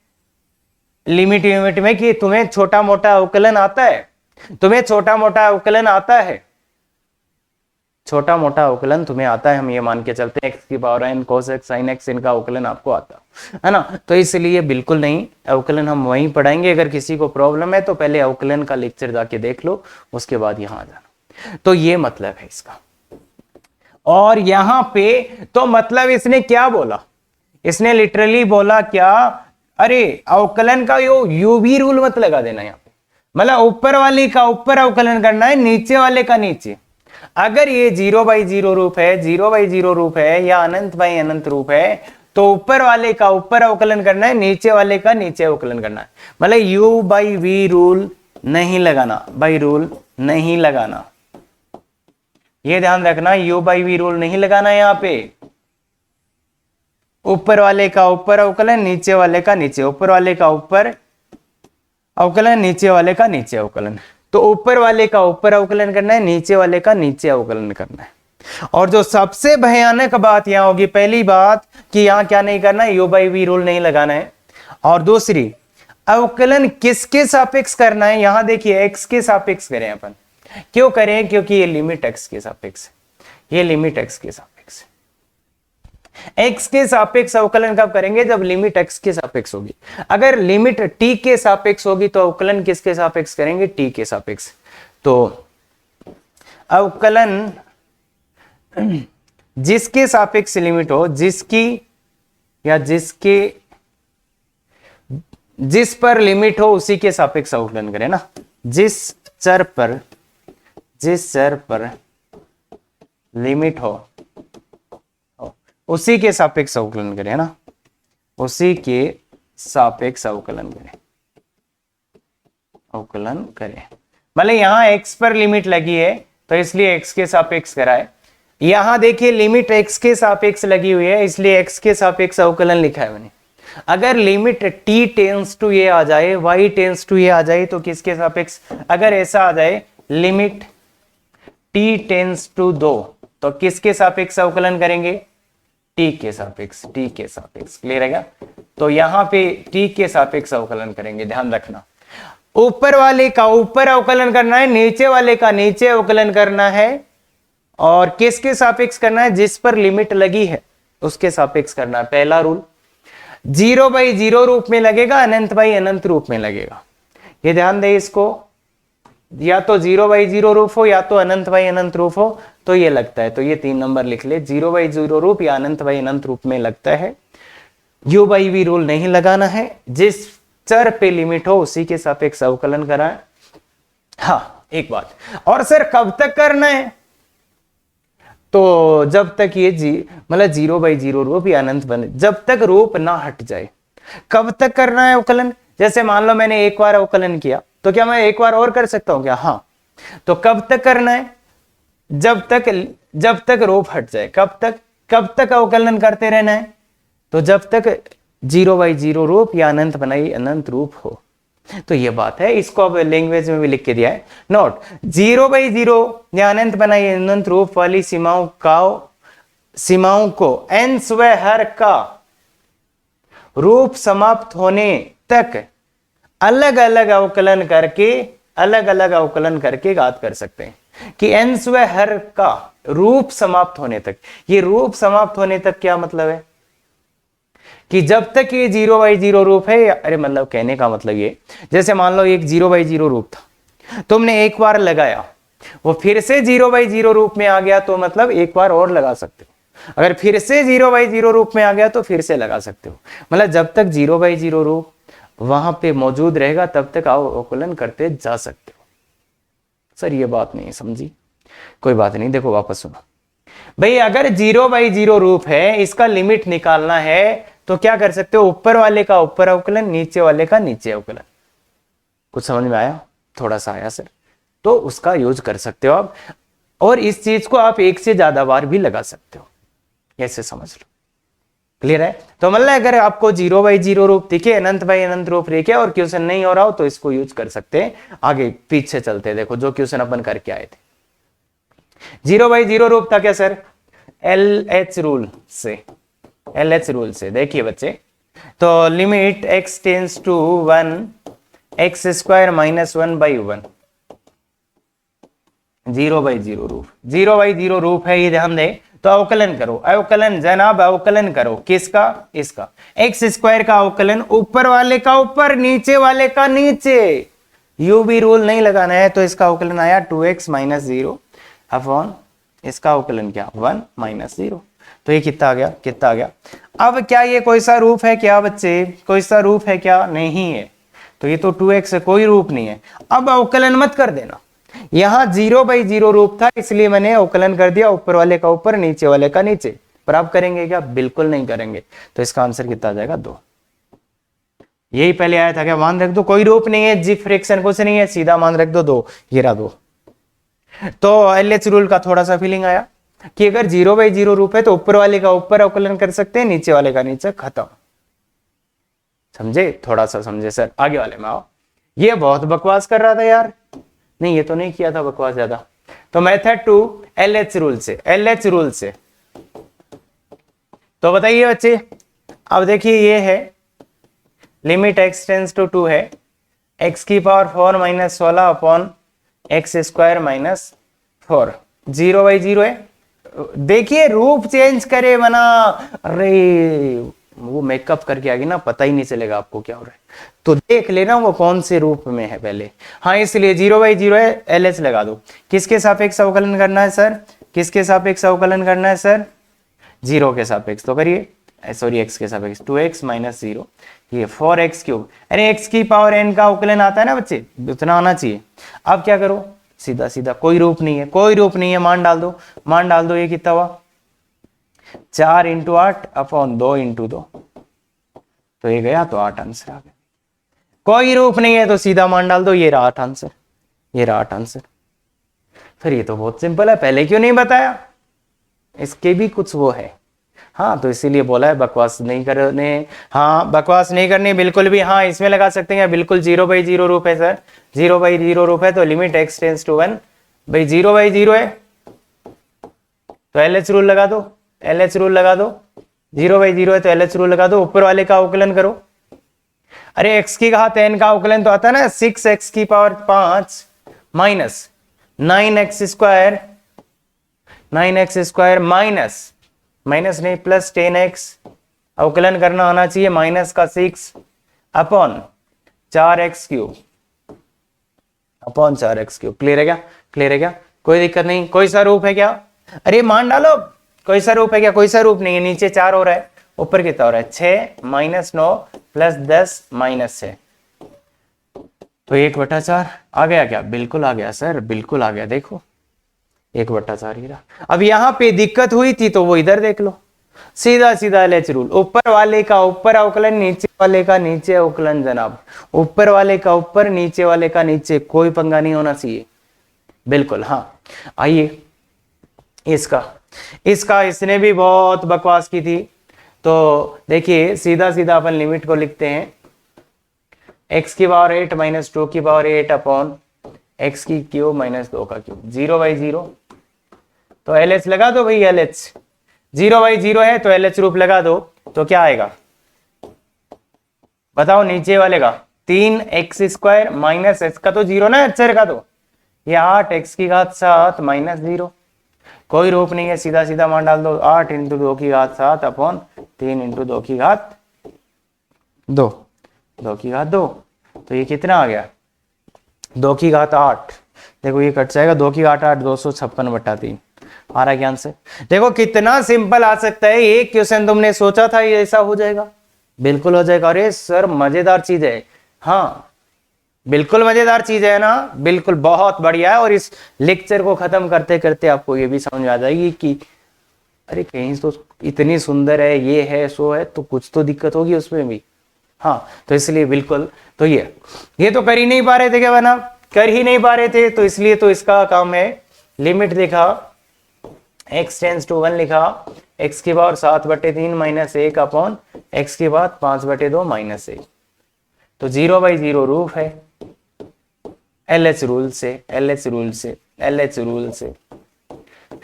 लिमिट में कि तुम्हें छोटा मोटा अवकलन आता है, तुम्हें छोटा मोटा अवकलन आता है, छोटा मोटा अवकलन तुम्हें आता है। हम ये मान के चलते हैं x की power n cos x sin x, इनका अवकलन आपको आता है ना? तो इसलिए बिल्कुल नहीं, अवकलन हम वहीं पढ़ाएंगे। अगर किसी को प्रॉब्लम है तो पहले अवकलन का लेक्चर जाके देख लो, उसके बाद यहां आ जाना। तो ये मतलब है इसका। और यहां पे तो मतलब इसने क्या बोला? इसने लिटरली बोला क्या? अरे अवकलन का यूवी रूल मत लगा देना यहां पे, मतलब ऊपर वाले का ऊपर अवकलन करना है, नीचे वाले का नीचे। अगर ये 0/0 रूप है, 0/0 रूप है या अनंत बाई अनंत रूप है, तो ऊपर वाले का ऊपर अवकलन करना है, नीचे वाले का नीचे अवकलन करना है। मतलब u/v रूल नहीं लगाना, बाई रूल नहीं लगाना, ये ध्यान रखना, u/v रूल नहीं लगाना। यहां पे ऊपर वाले का ऊपर अवकलन, नीचे वाले का नीचे, ऊपर वाले का ऊपर अवकलन, नीचे वाले का नीचे अवकलन। तो ऊपर वाले का ऊपर अवकलन करना है, नीचे वाले का नीचे अवकलन करना है। और जो सबसे भयानक बात यहां होगी, पहली बात कि यहां क्या नहीं करना है, यू बाई वी रूल नहीं लगाना है। और दूसरी, अवकलन किसके सापेक्ष करना है, यहां देखिए x के सापेक्ष करें अपन। क्यों करें? क्योंकि ये लिमिट x के सापेक्ष है, ये लिमिट x के सापेक्ष है। x के सापेक्ष अवकलन कब करेंगे? जब लिमिट x के सापेक्ष होगी। अगर लिमिट t के सापेक्ष होगी तो अवकलन किसके सापेक्ष करेंगे? t के सापेक्ष। तो अवकलन जिसके सापेक्ष लिमिट हो, जिसकी या जिसके जिस पर लिमिट हो उसी के सापेक्ष अवकलन करें ना। जिस चर पर लिमिट हो उसी के सापेक्ष अवकलन करें ना, उसी के सापेक्ष अवकलन करें। मतलब यहां x पर लिमिट लगी है तो इसलिए x के सापेक्ष कराए। यहां देखिए लिमिट x के सापेक्ष लगी हुई है इसलिए x के सापेक्ष अवकलन लिखा है मैंने। अगर लिमिट t टेंस टू ये आ जाए, y टेंस टू ये आ जाए तो किसके सापेक्ष? अगर ऐसा आ जाए लिमिट t टेंस टू 2 तो किसके सापेक्ष अवकलन करेंगे? t के सापेक्ष, t के सापेक्ष। क्लियर है क्या? तो यहां पे t के सापेक्ष अवकलन करेंगे, ध्यान रखना। ऊपर वाले का ऊपर अवकलन करना है, नीचे वाले का नीचे अवकलन करना है। और किसके सापेक्ष करना है? जिस पर लिमिट लगी है उसके सापेक्ष करना है। पहला रूल 0/0 रूप में लगेगा, अनंत बाई अनंत रूप में लगेगा। ये ध्यान दे इसको, या तो 0/0 रूप हो या तो अनंत बाई अनंत रूप हो तो ये लगता है। तो ये 3 नंबर लिख ले, 0/0 रूप या अनंत बाई अनंत रूप में लगता है। u बाई वी रूल नहीं लगाना है, जिस चर पे लिमिट हो उसी के सापेक्ष अवकलन कराए। हाँ एक बात और, सर कब तक करना है? तो जब तक ये मतलब 0/0 रूप या अनंत बने, जब तक रूप ना हट जाए। कब तक करना है अवकलन? जैसे मान लो मैंने एक बार अवकलन किया तो क्या मैं एक बार और कर सकता हूं क्या? हाँ। तो कब तक करना है? जब तक रूप हट जाए। कब तक अवकलन करते रहना है? तो जब तक 0/0 रूप या अनंत बनाई अनंत रूप हो। तो ये बात है, इसको अब लैंग्वेज में भी लिख के दिया है। नोट 0/0 या अनंत बनाई अनंत रूप वाली सीमाओं को n स्वयं हर का रूप समाप्त होने तक अलग अलग अवकलन करके घात कर सकते हैं। कि n स्वयं हर का रूप समाप्त होने तक। ये रूप समाप्त होने तक क्या मतलब है? कि जब तक ये 0/0 रूप है, अरे मतलब कहने का मतलब ये, जैसे मान लो एक 0/0 रूप था, तुमने एक बार लगाया, वो फिर से 0/0 रूप में आ गया तो मतलब एक बार और लगा सकते हो। अगर फिर से 0/0 रूप में आ गया तो फिर से लगा सकते हो। मतलब जब तक 0/0 रूप वहां पे मौजूद रहेगा तब तक आप अवकलन करते जा सकते हो। सर ये बात नहीं समझी? कोई बात नहीं, देखो वापस सुनो भाई। अगर 0/0 रूप है, इसका लिमिट निकालना है तो क्या कर सकते हो? ऊपर वाले का ऊपर अवकलन, नीचे वाले का नीचे अवकलन। कुछ समझ में आया? थोड़ा सा आया सर? तो उसका यूज कर सकते हो आप। और इस चीज को आप एक से ज्यादा बार भी लगा सकते हो, ऐसे समझ लो। क्लियर है? तो मतलब अगर आपको 0/0 रूप दिखे, अनंत बाई अनंत रूप रेखे और क्वेश्चन नहीं हो रहा हो तो इसको यूज कर सकते हैं। आगे पीछे चलते हैं, देखो जो क्वेश्चन अपन करके आए थे। 0/0 रूप था क्या सर? LH रूल से देखिए बच्चे, तो limit x tends to 1 x square minus 1/1 0/0 रूप है, ये ध्यान दे। तो अवकलन करो, अवकलन जनाब अवकलन करो किसका? इसका x स्क्वायर का अवकलन, ऊपर वाले का ऊपर, नीचे वाले का नीचे। u भी रूल नहीं लगाना है तो इसका अवकलन आया 2x माइनस 0 अपॉन इसका अवकलन क्या? 1 माइनस 0। तो ये कितना आ गया? अब क्या ये कोई सा रूप है क्या बच्चे? कोई सा रूप है क्या? नहीं है। तो ये तो 2x है, कोई रूप नहीं है। अब अवकलन मत कर देना, यहां 0/0 रूप था इसलिए मैंने अवकलन कर दिया, ऊपर वाले का ऊपर, नीचे वाले का नीचे। पर आप करेंगे क्या? बिल्कुल नहीं करेंगे। तो इसका आंसर कितना आ जाएगा? 2। यही पहले आया था क्या? मान रख दो, कोई रूप नहीं है, जी फ्रैक्शन कुछ नहीं है, सीधा मान रख दो 2। ये रहा 2। तो LH रूल का थोड़ा सा फीलिंग आया कि अगर 0/0 रूप है तो ऊपर वाले का ऊपर अवकलन कर सकते हैं, नीचे वाले का नीचे, खत्म। समझे? थोड़ा सा समझे सर? आगे वाले में आओ। ये बहुत बकवास कर रहा था यार, नहीं ये तो नहीं किया था बकवास ज्यादा। तो मेथड 2 LH रूल से, LH रूल से। तो बताइए बच्चे, अब देखिए ये है लिमिट x टेंस टू 2 है, x की power 4 minus 16 upon x square minus 4, 0/0 है। देखिए रूप चेंज करे बना, अरे वो मेकअप करके आ गई ना, पता ही नहीं चलेगा आपको क्या हो रहा है। तो देख लेना वो कौन से रूप में है पहले। हाँ इसलिए 0/0 है, LH लगा दो। किसके सापेक्ष अवकलन करना है सर, किसके सापेक्ष अवकलन करना है सर, 0 के सापेक्ष। तो करिए, सॉरी x के सापेक्ष, 2x माइनस 0, ये 4x क्यूब। अरे x की पावर n का अवकलन आता है ना बच्चे, उतना आना चाहिए। अब क्या करो, सीधा सीधा, कोई रूप नहीं है, कोई रूप नहीं है, मान डाल दो, मान डाल दो। ये कितना हुआ, 4 × 8 अपॉन 2 × 2, तो ये गया, तो 8 आंसर आ गया। कोई रूप नहीं है तो सीधा मान डाल दो, ये रहा 8 आंसर, ये रहा 8 आंसर। फिर ये तो बहुत सिंपल है, पहले क्यों नहीं बताया, इसके भी कुछ वो है। हाँ तो इसीलिए बोला है बकवास नहीं करने, हाँ बकवास नहीं करनी बिल्कुल भी। हाँ इसमें लगा सकते हैं बिल्कुल 0/0 रूप है सर, 0/0 रूप है तो लिमिट x टेंस टू 1, भाई 0/0 है तो LH रूल लगा दो, LH रूल लगा दो। 0/0 है तो LH रूल लगा दो, ऊपर वाले का अवकलन करो। अरे x की घात n का अवकलन तो आता है ना, 6x की power 5 minus 9x square, 9x square minus, minus नहीं प्लस 10x, अवकलन करना आना चाहिए माइनस का 6 upon 4x cube, upon 4x cube. Clear है क्या, क्लियर है क्या, कोई दिक्कत नहीं। कोई सा रूप है क्या, अरे मान डालो, कोई सा रूप है क्या, कोई सा रूप नहीं है। नीचे 4 हो रहा है, ऊपर कितना हो रहा है, 6 माइनस 9 प्लस 10 माइनस 6, तो 1/4 आ गया क्या, बिल्कुल आ गया सर, बिल्कुल आ गया। देखो 1/4 ही रहा। अब यहां पे दिक्कत हुई थी तो वो इधर देख लो, सीधा सीधा LH रूल, ऊपर वाले का ऊपर अवकलन, नीचे वाले का नीचे अवकलन जनाब, ऊपर वाले का ऊपर, नीचे वाले का नीचे, कोई पंगा नहीं होना चाहिए, बिल्कुल। हाँ आइए इसका, इसका इसने भी बहुत बकवास की थी। तो देखिए सीधा सीधा अपन लिमिट को लिखते हैं, x की पावर 8 माइनस 2 की पावर 8 अपॉन x की क्यूब माइनस 2 का क्यूब, 0/0। तो LH लगा दो भाई, LH 0/0 है तो LH रूप लगा दो, तो क्या आएगा बताओ, नीचे वाले का 3x स्क्वायर माइनस x का तो 0 ना, अच्छा रखा दो, ये 8x की घात 7 माइनस 0, कोई रूप नहीं है, सीधा सीधा मान डाल दो, 8 × 2 की घात 7 अपॉन 3 × 2 की घात 2, 2 की घात 2, तो ये कितना आ गया, 2 की घात 8। देखो ये कट जाएगा, 2 की घात 8, 256/3 आ रहा है ज्ञान से। देखो कितना सिंपल आ सकता है, एक क्वेश्चन तुमने सोचा था ये ऐसा हो जाएगा, बिल्कुल हो जाएगा। अरे सर मजेदार चीज है, हाँ बिल्कुल मजेदार चीज है ना, बिल्कुल बहुत बढ़िया है। और इस लेक्चर को खत्म करते करते आपको ये भी समझ में आ जाएगी कि अरे कहीं तो इतनी सुंदर है, ये है सो है, तो कुछ तो दिक्कत होगी उसमें भी। हाँ तो इसलिए बिल्कुल, तो ये तो कर ही नहीं पा रहे थे क्या बना, कर ही नहीं पा रहे थे, तो इसलिए तो इसका काम है लिमिट देखा, x टेंस टू 1 लिखा, x की पावर 7/3 माइनस 1 अपॉन x की पावर 5/2 माइनस 1, तो 0/0 रूप है LH रूल से, LH रूल से, LH रूल से,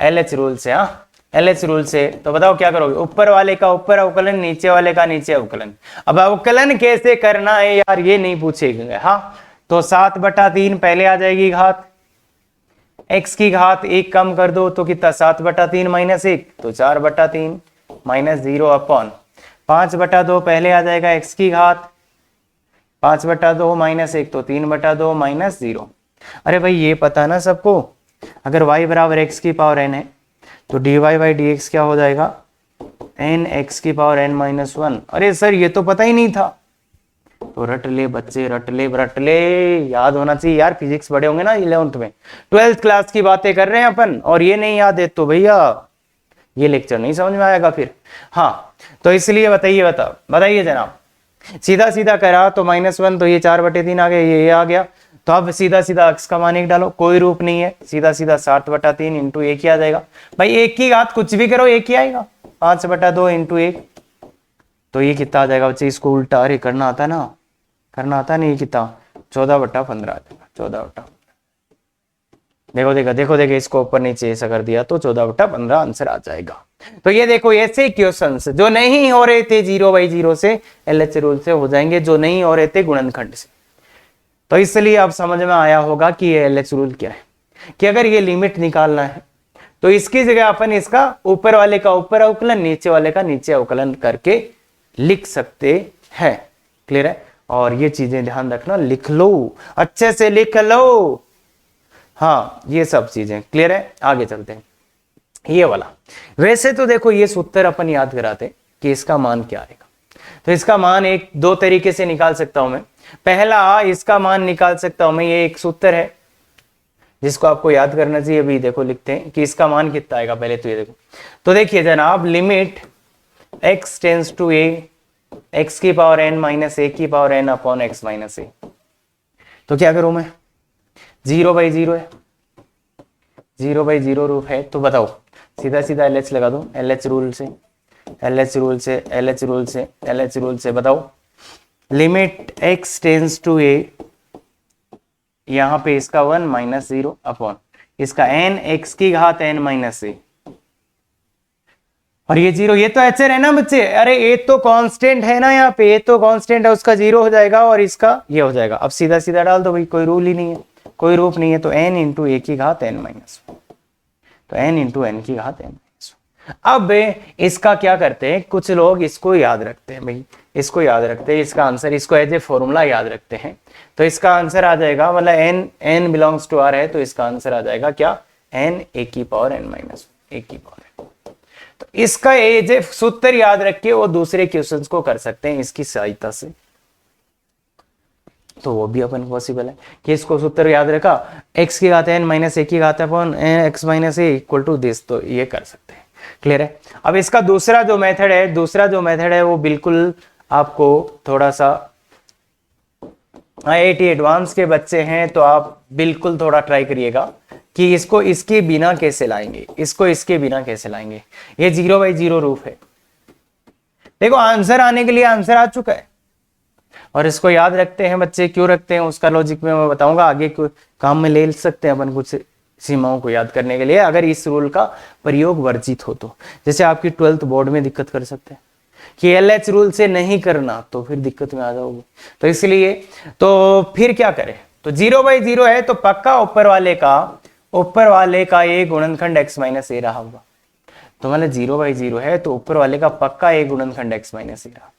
LH रूल से, हाँ LH रूल से। तो बताओ क्या करोगे, ऊपर वाले का ऊपर अवकलन, नीचे वाले का नीचे अवकलन। अब अवकलन कैसे करना है यार, ये नहीं पूछेगा। हाँ तो 7/3 पहले आ जाएगी घात, x की घात 1 कम कर दो तो कितना, 7/3 माइनस 1 तो 4/3 माइनस 0 अपॉन 5/2 पहले आ जाएगा x की घात, 5/2 माइनस 1 तो 3/2 माइनस 0। अरे भाई ये पता ना सबको, अगर y बराबर x की पावर n है तो dy/dx क्या हो जाएगा, n x की पावर n माइनस 1। अरे सर ये तो पता ही नहीं था, तो रट ले बच्चे, रट ले, याद होना चाहिए यार, फिजिक्स बड़े होंगे ना 11th में, 12th क्लास की बातें कर रहे हैं अपन, और ये नहीं याद है तो भैया ये लेक्चर नहीं समझ में आएगा फिर। हाँ तो इसलिए बताइए जनाब, सीधा सीधा करा तो -1, तो ये 4/3 आ गया, ये आ गया। तो अब सीधा सीधा अक्स का मान 1 डालो, कोई रूप नहीं है, सीधा सीधा 7/3 इंटू 1 ही आ जाएगा। भाई 1 की घात कुछ भी करो 1 ही आएगा, 5/2 इंटू 1, तो ये कितना आ जाएगा बच्चे, इसको उल्टा, अरे करना आता ना, करना आता नहीं, कितना 14/15 आ जाएगा, 14/15। देखो देखो देखो देखो, इसको ऊपर नीचे ऐसा कर दिया तो 14/15 आंसर आ जाएगा। तो ये देखो ऐसे क्वेश्चंस जो नहीं हो रहे थे 0/0 से LH रूल से हो जाएंगे, जो नहीं हो रहे थे गुणनखंड से। तो इसलिए अब समझ में आया होगा कि ये LH रूल क्या है, कि अगर ये लिमिट निकालना है तो इसकी जगह अपन इसका ऊपर वाले का ऊपर अवकलन, नीचे वाले का नीचे अवकलन करके लिख सकते हैं। क्लियर है? और ये चीजें ध्यान रखना, लिख लो, अच्छे से लिख लो। हाँ, ये सब चीजें क्लियर है। आगे चलते हैं। ये वाला वैसे तो देखो ये सूत्र अपन याद कराते कि इसका मान क्या आएगा। तो इसका मान एक दो तरीके से निकाल सकता हूं मैं। पहला, इसका मान निकाल सकता हूं मैं, ये एक सूत्र है जिसको आपको याद करना चाहिए। अभी देखो लिखते हैं कि इसका मान कितना आएगा। पहले तो ये देखो, तो देखिए जनाब, limit x tends to a x की पावर n माइनस a की power n upon x minus a। तो क्या करूं मैं, 0/0 है, 0/0 रूप है, तो बताओ सीधा सीधा LH लगा दो। LH रूल से, LH रूल से, LH रूल से, LH रूल से बताओ, limit x tends to a, यहां पे इसका 1 माइनस 0 अपॉन इसका n x की घात n माइनस a, और ये 0, ये तो HR है ना बच्चे। अरे ये तो कांस्टेंट है ना, यहाँ पे ये तो कांस्टेंट है, उसका 0 हो जाएगा और इसका ये हो जाएगा। अब सीधा सीधा डाल दो भाई, कोई रूल ही नहीं है, कोई रूप नहीं है। तो n इंटू a की घात n माइनस, तो n इंटू n की घात n माइनस। अब इसका क्या करते हैं, कुछ लोग इसको याद रखते हैं भाई, इसको याद रखते हैं, इसका आंसर इसको एज ए फॉर्मूला याद रखते हैं। तो इसका आंसर आ जाएगा, मतलब n बिलोंग्स टू r है, तो इसका आंसर आ जाएगा क्या, n a की पावर n माइनस a की पावर। तो इसका एज ए सूत्र याद रख के वो दूसरे क्वेश्चंस को कर सकते हैं इसकी सहायता से। तो वो भी अपन पॉसिबल है कि इसको सूत्र याद रखा, x की घात n माइनस a की घात upon x minus a equal to this, तो ये कर सकते हैं। क्लियर है? अब इसका दूसरा जो मेथड है, वो बिल्कुल आपको थोड़ा सा IIT एडवांस के बच्चे हैं तो आप बिल्कुल थोड़ा ट्राई करिएगा कि इसको इसके बिना कैसे लाएंगे, इसको इसके बिना कैसे लाएंगे। ये 0/0 रूप है। देखो आंसर आने के लिए आंसर आ चुका है, और इसको याद रखते हैं बच्चे। क्यों रखते हैं उसका लॉजिक में मैं बताऊंगा आगे, काम में ले सकते हैं अपन कुछ सीमाओं को याद करने के लिए, अगर इस रूल का प्रयोग वर्जित हो तो। जैसे आपकी 12th बोर्ड में दिक्कत कर सकते हैं कि LH रूल से नहीं करना, तो फिर दिक्कत में आ जाओगे। तो इसलिए तो फिर क्या करें, तो 0/0 है तो पक्का ऊपर वाले का एक गुणनखंड x माइनस a रहा होगा। तो मतलब 0/0 है तो ऊपर वाले का पक्का एक गुणनखंड x माइनस a रहा।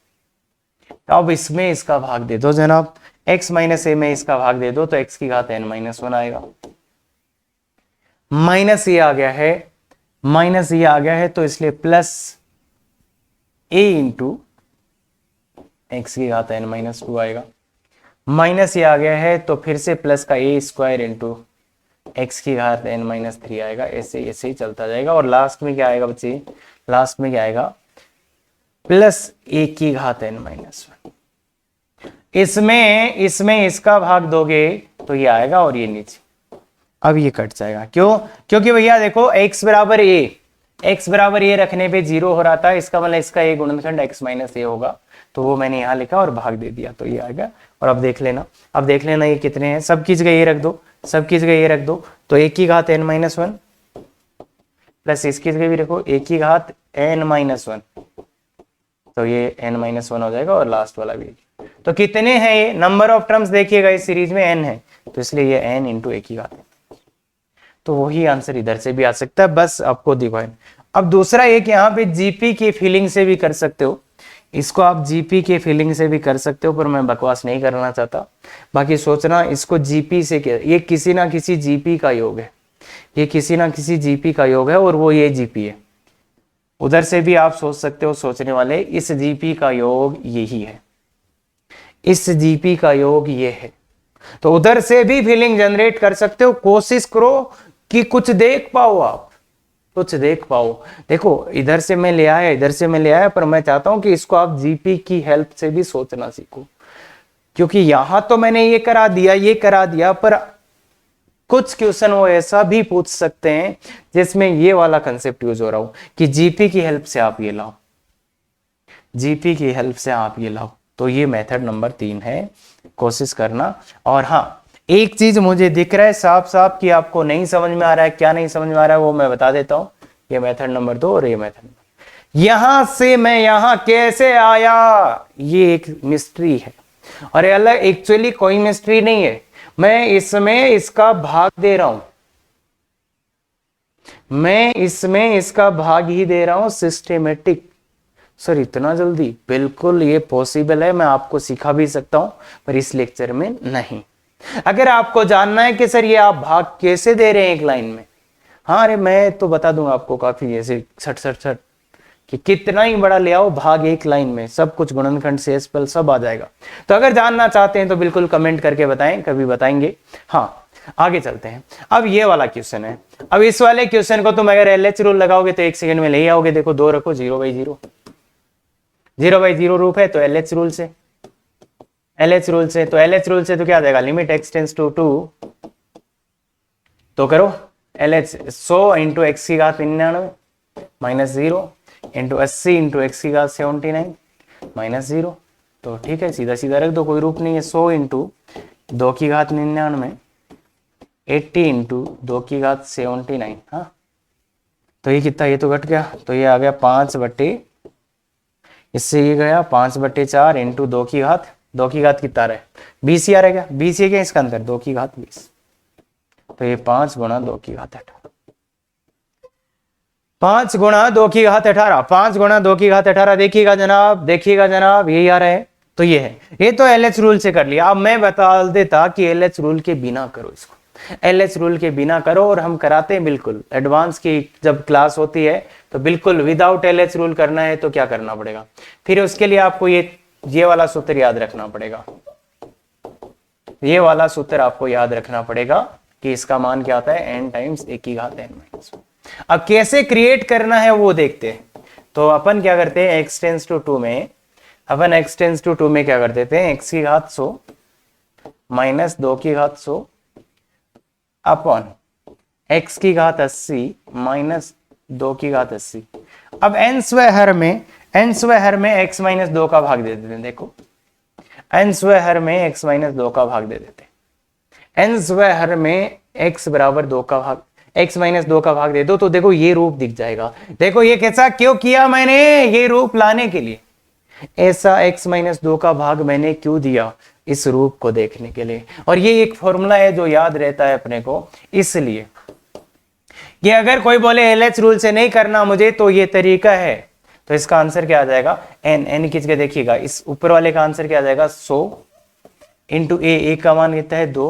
तो अब इसमें इसका भाग दे दो जनाब, x माइनस a में इसका भाग दे दो, तो x की घात n माइनस 1 आएगा। माइनस ये आ गया है, तो इसलिए प्लस a इंटू एक्स की घात n माइनस 2 आएगा। माइनस ये आ गया है तो फिर से प्लस का a स्क्वायर इंटू एक्स की घात n माइनस 3 आएगा। ऐसे ही चलता जाएगा, और लास्ट में क्या आएगा बच्चे, लास्ट में क्या आएगा, प्लस a की घात n माइनस 1। इसमें इसका भाग दोगे तो ये आएगा, और ये नीचे अब ये कट जाएगा। क्यों? क्योंकि भैया देखो x बराबर a रखने पे 0 हो रहा था, इसका मतलब इसका a गुणनखंड x माइनस a होगा, तो वो मैंने यहाँ लिखा और भाग दे दिया, तो ये आएगा। और अब देख लेना ये कितने हैं, सब की जगह ये रख दो, तो a की घात n माइनस 1 प्लस इसकी जगह भी रखो a की घात n माइनस 1, तो ये n माइनस 1 हो जाएगा, और लास्ट वाला भी। तो कितने हैं ये, नंबर ऑफ टर्म्स देखिएगा इस सीरीज में n है, तो इसलिए ये n इंटू a की घात। तो वही आंसर इधर से भी आ सकता है, बस आपको दिखाएं। अब दूसरा एक यहाँ पे जीपी की फीलिंग से भी कर सकते हो, इसको आप जीपी के फीलिंग से भी कर सकते हो, पर मैं बकवास नहीं करना चाहता। बाकी सोचना इसको जीपी से क्या, ये किसी ना किसी जीपी का योग है, और वो ये जीपी है। उधर से भी आप सोच सकते हो, सोचने वाले, इस जीपी का योग यही है, इस जीपी का योग ये है। तो उधर से भी फीलिंग जनरेट कर सकते हो। कोशिश करो कि कुछ देख पाओ। देखो इधर से मैं ले आया, पर मैं चाहता हूं कि इसको आप जीपी की हेल्प से भी सोचना सीखो, क्योंकि यहां तो मैंने ये करा दिया, पर कुछ क्वेश्चन वो ऐसा भी पूछ सकते हैं जिसमें ये वाला कंसेप्ट यूज हो रहा हो कि जीपी की हेल्प से आप ये लाओ, तो ये मेथड नंबर 3 है, कोशिश करना। और हाँ, एक चीज मुझे दिख रहा है साफ साफ कि आपको नहीं समझ में आ रहा है, क्या नहीं समझ में आ रहा है वो मैं बता देता हूं। ये मेथड नंबर 2 और ये मेथड यहां से मैं यहां कैसे आया, ये एक मिस्ट्री है। और ये अलग एक्चुअली कोई मिस्ट्री नहीं है, मैं इसमें इसका भाग दे रहा हूं, मैं इसमें इसका भाग ही दे रहा हूं सिस्टेमेटिक। सर इतना जल्दी? बिल्कुल ये पॉसिबल है, मैं आपको सिखा भी सकता हूं पर इस लेक्चर में नहीं। अगर आपको जानना है कि सर ये आप भाग कैसे दे रहे हैं एक लाइन में, हाँ अरे मैं तो बता दूंगा आपको काफी ऐसे छट छट छट कि कितना ही बड़ा ले आओ भाग एक लाइन में, सब कुछ गुणनखंड शेषफल सब आ जाएगा। तो अगर जानना चाहते हैं तो बिल्कुल कमेंट करके बताएं, कभी बताएंगे। हाँ आगे चलते हैं। अब ये वाला क्वेश्चन है, अब इस वाले क्वेश्चन को तुम अगर एलएच रूल लगाओगे तो 1 सेकंड में ले आओगे। देखो 2 रखो, 0/0, 0/0 रूप है तो एलएच रूल से, एलएच रूल से तो एलएच रूल से तो क्या आ जाएगा, लिमिट x टेंड्स टू 2, तो करो एलएच 100 इंटू एक्स की घात 99 माइनस 0 इंटू 80 इंटू एक्स की घात 79 माइनस 0। तो ठीक है, सीधा सीधा रख दो, कोई रूप नहीं है। 100 इंटू 2 की घात 99, 80 इंटू 2 की घात 79। हाँ तो ये कितना, ये तो घट गया, तो ये आ गया 5/, इससे ये गया 5/4 इंटू 2 की घात, 2 की घात कितना रहा है 20 ही आ रहा है, 20 है क्या इसका अंदर, 2 की घात 20। तो ये 5 गुणा 2 की घात 18, 5 गुणा 2 की घात 18, 5 गुणा 2 की घात 18। देखिएगा जनाब, देखिएगा जनाब, यही आ रहा है। तो ये है, ये तो एलएच रूल से कर लिया। अब मैं बता देता कि एलएच रूल के बिना करो इसको, एलएच रूल के बिना करो। और हम कराते हैं बिल्कुल एडवांस की जब क्लास होती है तो बिल्कुल विदाउट एलएच रूल करना है तो क्या करना पड़ेगा, फिर उसके लिए आपको ये वाला सूत्र याद रखना पड़ेगा, ये वाला सूत्र आपको याद रखना पड़ेगा कि इसका मान क्या आता है n टाइम्स a की घात n-1। अब कैसे क्रिएट करना है वो देखते हैं। तो अपन क्या करते हैं, x टेंड्स टू 2 में, अपन x टेंड्स टू 2 में क्या कर देते हैं, x की घात 100 माइनस 2 की घात 100 अपॉन x की घात 80 माइनस 2 की घात 80। अब n स्क्वायर हर में, n स्क्वायर हर में x माइनस 2 का भाग दे देते हैं। देखो n स्क्वायर हर में x माइनस 2 का भाग दे देते हैं, n स्क्वायर हर में x बराबर 2 का भाग, x माइनस 2 का भाग दे दो तो देखो ये रूप दिख जाएगा। देखो ये कैसा क्यों किया मैंने, ये रूप लाने के लिए, ऐसा x माइनस 2 का भाग मैंने क्यों दिया, इस रूप को देखने के लिए। और ये एक फॉर्मूला है जो याद रहता है अपने को, इसलिए ये अगर कोई बोले एलएच रूल से नहीं करना मुझे तो ये तरीका है, तो इसका आंसर क्या आ जाएगा, n खींच के देखिएगा, इस ऊपर वाले का आंसर क्या आ जाएगा 100 इंटू ए का मान कितना है 2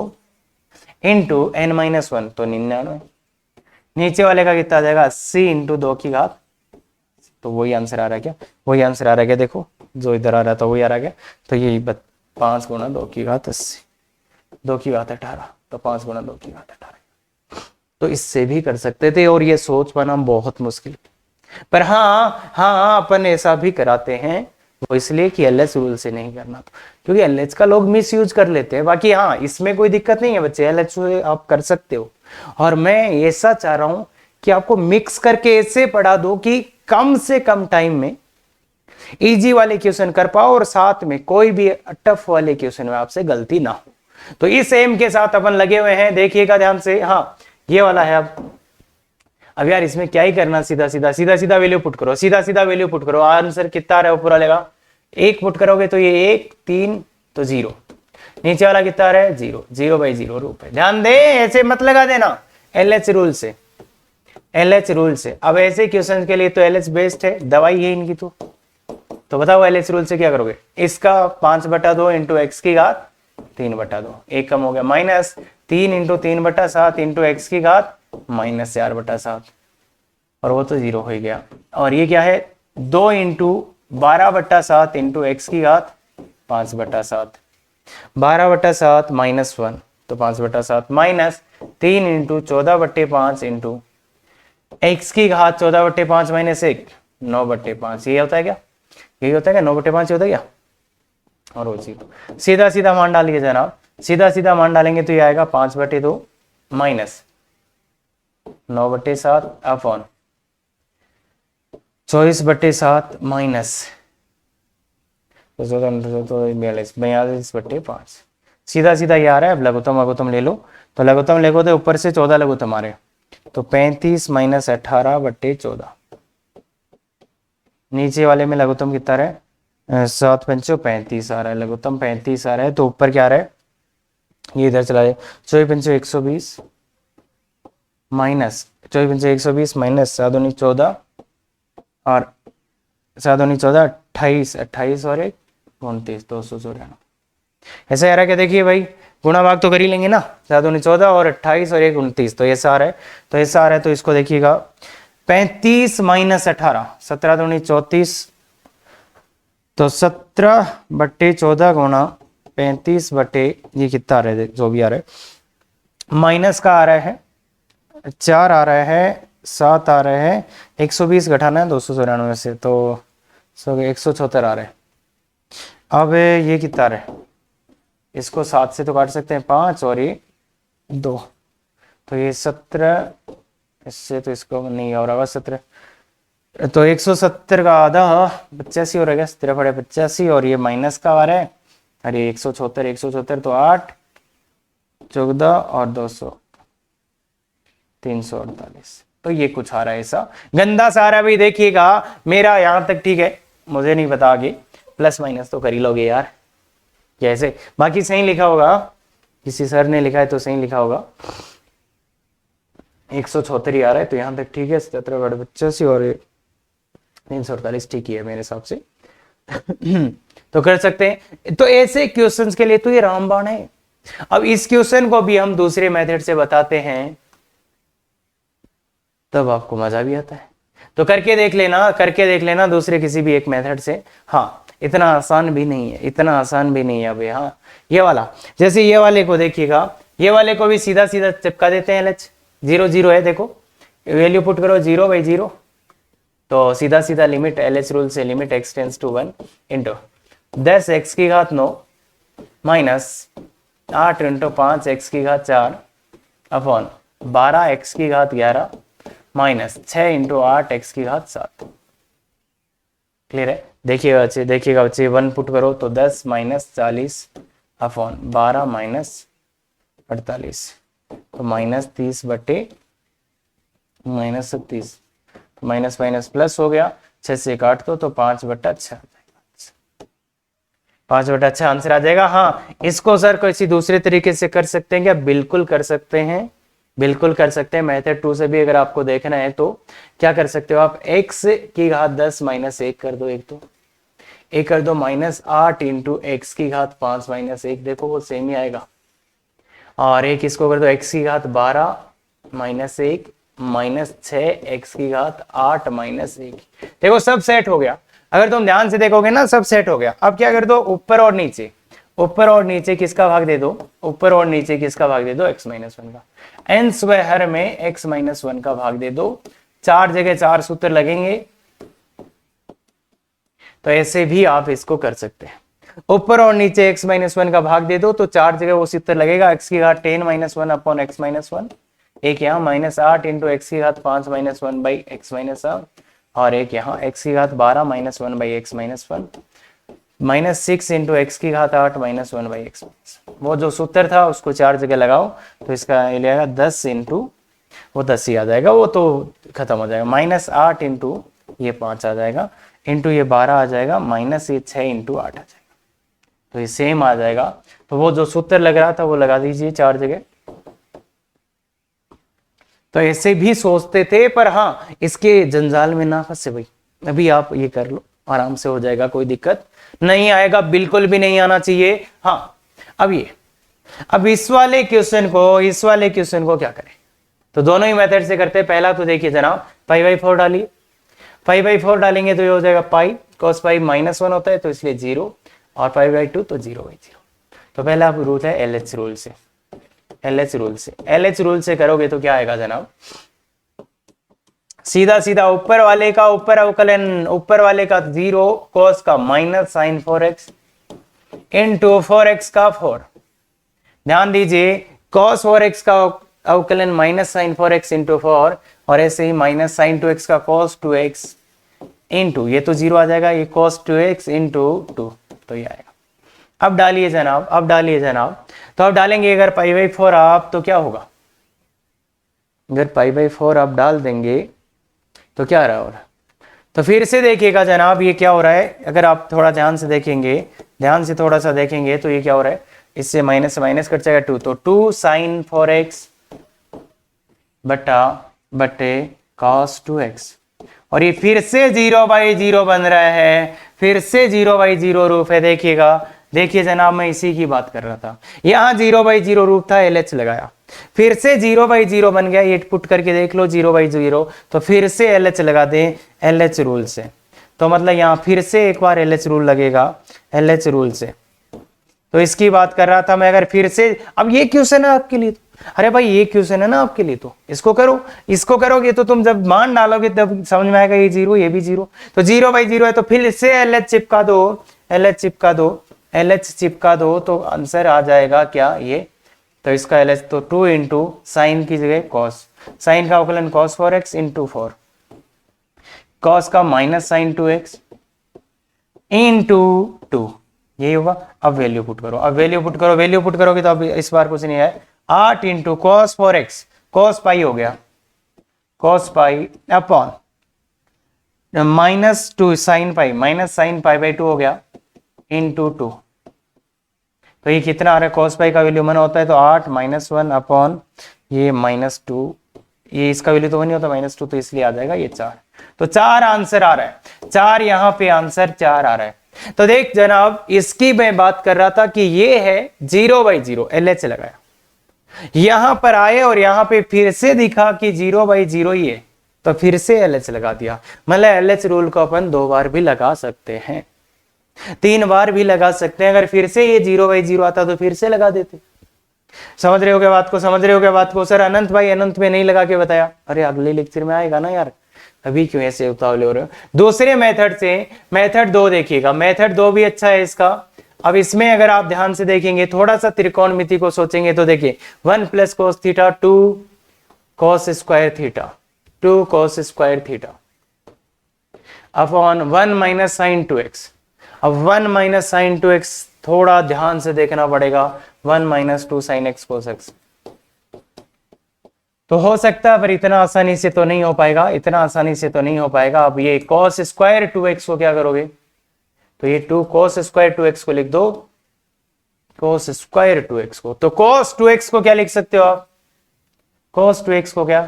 इंटू n-1 तो 99, नीचे वाले का कितना आ जाएगा 80 इंटू 2 की घात, तो वही आंसर आ रहा है क्या, वही आंसर आ रहा है क्या, देखो जो इधर आ रहा था वही आ रहा है क्या। तो यही 5 गुणा 2 की घात 80, 2 की घात 18, तो 5 गुणा 2 की घात 18। तो इससे भी कर सकते थे और ये सोच पाना बहुत मुश्किल, पर हाँ अपन ऐसा भी कराते हैं, वो इसलिए कि एलएच रूल से नहीं करना, तो क्योंकि एलएच का लोग मिस यूज कर लेते हैं। बाकी हाँ इसमें कोई दिक्कत नहीं है बच्चे, एलएच आप कर सकते हो। और मैं ऐसा चाह रहा हूं कि आपको मिक्स करके ऐसे पढ़ा दो कि कम से कम टाइम में इजी वाले क्वेश्चन कर पाओ और साथ में कोई भी टफ वाले क्वेश्चन में आपसे गलती ना हो। तो इस एम के साथ अपन लगे हुए हैं, देखिएगा ध्यान से। हाँ ये वाला है। अब यार इसमें क्या ही करना, सीधा सीधा वैल्यू पुट करो, सीधा सीधा वैल्यू पुट करो। आंसर कितना आ रहा है ऊपर वाले का 1 पुट करोगे तो ये 1 3 तो 0, नीचे वाला कितना आ रहा है 0, 0/0 रूप है। ध्यान दे, ऐसे मत लगा देना एलएच रूल से, एलएच रूल से। अब ऐसे क्वेश्चन के लिए तो एलएच बेस्ट है, दवाई है इनकी। तो बताओ एलएच रूल से क्या करोगे, इसका 5/2 इंटू एक्स की घात 3/2, एक कम हो गया, माइनस 3 इंटू 3/7 इंटू एक्स की घात माइनस 4/7, और वो तो 0 हो ही गया। और ये क्या है 2 इंटू 12/7 इंटू एक्स की घात 5/7, 12/7 माइनस 1 तो 5/7, माइनस 3 इंटू 14/5 इंटू एक्स की घात 14/5 माइनस 1 9/5। ये होता है क्या, यही होता है क्या 9/5 होता है क्या, और वो 0। सीधा सीधा मान डालिए जनाब, सीधा सीधा मान डालेंगे तो ये आएगा 5/2 माइनस 9/7 अपॉन 24/7 माइनस तो 42 सीधा सीधा ये आ रहा है। अब लघुत्तम लघुत्तम ले लो, तो लघुत्तम लेगो तो ऊपर से 14 लघुत्तम आ रहे, तो 35 माइनस 18/14। नीचे वाले में लघुत्तम कितना रहा है, 7 पंचो 35 आ रहा है, लघुत्तम 35 आ रहा है, तो ऊपर क्या आ रहा है, ये इधर चला जाए, 24 पंचो 120 माइनस 24 पंचो 120 माइनस 7 दूनी 14 और 7 दूनी 14 28 28 और 1 29 294। ऐसा आ रहा है क्या, देखिए भाई गुणा भाग तो कर ही लेंगे ना, 7 दूनी 14 और 28 और 1 29, तो ऐसा आ रहा है, तो ऐसा आ रहा है, तो इसको देखिएगा 35 माइनस 18 17 दूनी 34, तो 17/14 गुणा 35 बटे ये कितना आ रहा है, जो भी आ रहा है, माइनस का आ रहा है 4 आ रहा है, 7 आ रहा है, 120 घटाना है 294 से, तो 176 आ रहा है। अब ये कितना आ रहा है, इसको 7 से तो काट सकते हैं 5 और ये 2, तो ये 17, इससे तो इसको नहीं हो रहा 17, तो 170 का आधा 85 हो रहेगा, 17 बड़े 85, और ये माइनस का आ रहा है, अरे 176 तो 8 14 और 200 348, तो ये कुछ आ रहा है ऐसा गंदा सा आ रहा है भाई। देखिएगा मेरा यहाँ तक ठीक है, मुझे नहीं पता आगे, प्लस माइनस तो कर ही लोगे यार कैसे, बाकी सही लिखा होगा, किसी सर ने लिखा है तो सही लिखा होगा, 176 ही आ रहा है, तो यहाँ तक ठीक है, 17 बटे 85 और 348 ठीक ही है मेरे हिसाब से। तो कर सकते हैं, तो ऐसे क्वेश्चंस के लिए तो ये रामबाण है। अब इस क्वेश्चन को भी हम दूसरे मेथड से बताते हैं, तब आपको मजा भी आता है, तो करके देख लेना दूसरे किसी भी एक मेथड से। हाँ इतना आसान भी नहीं है, इतना आसान भी नहीं है अभी। हाँ ये वाला, जैसे ये वाले को देखिएगा, ये वाले को भी सीधा सीधा चिपका देते हैं, LH 0 0 है, देखो वैल्यू पुट करो 0/0, तो सीधा सीधा लिमिट LH रूल से limit x tends to 1 into 10x⁻9 minus 8 into 5x⁻4 upon 12x⁻11 minus 6 into 8x⁻7। Clear है, देखिएगा बच्चे 1 पुट करो तो 10 माइनस 40 अपॉन 12 माइनस 48, तो माइनस 30 बटे माइनस 37, तो माइनस माइनस प्लस हो गया, 6 से काट दो तो 5/6 5/6 आंसर आ जाएगा। हाँ इसको सर किसी दूसरे तरीके से कर सकते हैं क्या, बिल्कुल कर सकते हैं, बिल्कुल कर सकते हैं। मेथड 2 से भी अगर आपको देखना है तो क्या कर सकते हो आप, x⁻10 माइनस 1 कर दो, एक कर दो माइनस 8 इंटू x⁻5 माइनस 1, देखो वो सेम ही आएगा, और एक इसको कर दो x⁻12 minus 1 minus 6 x⁻8 minus 1, देखो सब सेट हो गया। अगर तुम ध्यान से देखोगे ना सब सेट हो गया। अब क्या कर दो, ऊपर और नीचे किसका भाग दे दो, ऊपर और नीचे किसका भाग दे दो, x-1 का, n स्क्वायर हर में x-1 का भाग दे दो, 4 जगह 4 सूत्र लगेंगे, तो ऐसे भी आप इसको कर सकते हैं। ऊपर और नीचे x-1 का भाग दे दो तो 4 जगह वो सूत्र लगेगा, x⁻10 - 1 अपॉन x-1, एक यहाँ minus 8 into x⁻5 - 1 by x-7, और एक यहाँ x⁻12 - 1 by x-1 minus 6 into x⁻8 - 1 by x, वो जो सूत्र था उसको 4 जगह लगाओ तो इसका ये लगेगा 10 इंटू, वो 10 ही आ जाएगा, वो तो खत्म हो जाएगा, माइनस 8 इंटू ये 5 आ जाएगा, इंटू ये 12 आ जाएगा, माइनस ये 6 इंटू 8 आ जाएगा, तो ये सेम आ जाएगा। तो वो जो सूत्र लग रहा था वो लगा दीजिए 4 जगह। तो ऐसे भी सोचते थे, पर हाँ इसके जंजाल में ना फंसे भाई, अभी आप ये कर लो, आराम से हो जाएगा, कोई दिक्कत नहीं आएगा, बिल्कुल भी नहीं आना चाहिए। हाँ अब इस वाले क्वेश्चन को क्या करें, तो दोनों ही मेथड से करते हैं। पहला तो देखिए जनाब, π/4 डालिए, π/4 डालेंगे तो ये हो जाएगा पाई, cos पाई -1 होता है तो इसलिए 0, और π/2 तो 0/0। तो पहला रूल है LH रूल से करोगे तो क्या आएगा जनाब, सीधा सीधा ऊपर वाले का ऊपर अवकलन, ऊपर वाले का 0, cos का minus sin 4x into 4x का 4, ध्यान दीजिए cos 4x का अवकलन माइनस sin 4x इंटू 4, और ऐसे ही माइनस sin 2x का cos 2x इंटू, ये तो 0 आ जाएगा, ये cos 2x इंटू 2, तो ये आएगा। अब डालिए जनाब, अब डालिए जनाब, तो अब डालेंगे अगर π/4 आप तो क्या होगा, अगर π/4 आप डाल देंगे तो क्या रहा होगा। तो फिर से देखिएगा जनाब ये क्या हो रहा है, अगर आप थोड़ा ध्यान से देखेंगे, ध्यान से थोड़ा सा देखेंगे तो ये क्या हो रहा है, इससे माइनस से माइनस कट जाएगा 2, तो 2 sin 4x बटे cos 2x, और ये फिर से 0/0 बन रहा है, फिर से 0/0 रूप है। देखिएगा, देखिए जनाब मैं इसी की बात कर रहा था, यहाँ 0/0 रूप था, LH लगाया, फिर से 0/0 बन गया, ये पुट करके देख लो 0/0, तो फिर से LH लगा दें LH रूल से, तो मतलब यहाँ फिर से एक बार LH रूल लगेगा LH रूल से। तो इसकी बात कर रहा था मैं, अगर फिर से, अब ये क्वेश्चन है आपके लिए, अरे भाई ये क्वेश्चन है ना आपके लिए, तो इसको करो, इसको करोगे तो तुम जब मान डालोगे तब समझ में आएगा ये 0 ये भी 0, तो 0/0 है तो फिर से LH चिपका दो, LH चिपका दो, LH चिपका दो, तो आंसर आ जाएगा क्या ये, तो इसका LH तो 2 इंटू साइन की जगह कॉस, साइन का अवकलन cos 4x इंटू 4, कॉस का माइनस साइन 2x इंटू 2, यही होगा। अब वैल्यू पुट करो, अब वैल्यू पुट करो, वैल्यू पुट करोगे तो अब इस बार कुछ नहीं है, 8 इंटू cos 4x, cos पाई हो गया, cos pi upon -2 sine pi, minus sine π/2 हो गया इंटू 2, तो ये कितना आ रहा है, cos पाई का वैल्यू 1 होता है, तो 8 -1 अपॉन ये -2, ये इसका वैल्यू तो 1 नहीं होता -2, तो इसलिए आ जाएगा ये 4, तो 4 आंसर आ रहा है, 4 यहाँ पे आंसर 4 आ रहा है। तो देख जनाब इसकी मैं बात कर रहा था कि ये है 0/0, LH लगाया, यहां पर आए और यहां पे फिर से दिखा कि 0/0 ही है, तो फिर से LH लगा दिया, मतलब LH रूल को अपन 2 बार भी लगा सकते हैं, 3 बार भी लगा सकते हैं, अगर फिर से ये 0/0 आता तो फिर से लगा देते। समझ रहे हो क्या बात को, समझ रहे हो क्या बात को। सर अनंत भाई अनंत में नहीं लगा के बताया, अरे अगले लेक्चर में आएगा ना यार, अभी क्यों ऐसे उतावले हो रहे हो। दूसरे मेथड से, मेथड 2 देखिएगा, मेथड 2 भी अच्छा है इसका। अब इसमें अगर आप ध्यान से देखेंगे, थोड़ा सा त्रिकोणमिति को सोचेंगे तो देखिए 1 + cos theta 2 cos square theta 2 cos square theta upon 1 - sin 2x। अब 1 - sin 2x थोड़ा ध्यान से देखना पड़ेगा, 1 - 2 sin x cos x, तो हो सकता है पर इतना आसानी से तो नहीं हो पाएगा, इतना आसानी से तो नहीं हो पाएगा। अब ये cos स्क्वायर 2x को क्या करोगे, तो ये 2 cos स्क्वायर 2x को लिख दो, cos स्क्वायर 2x को, तो cos 2x को क्या लिख सकते हो आप, cos 2x को क्या,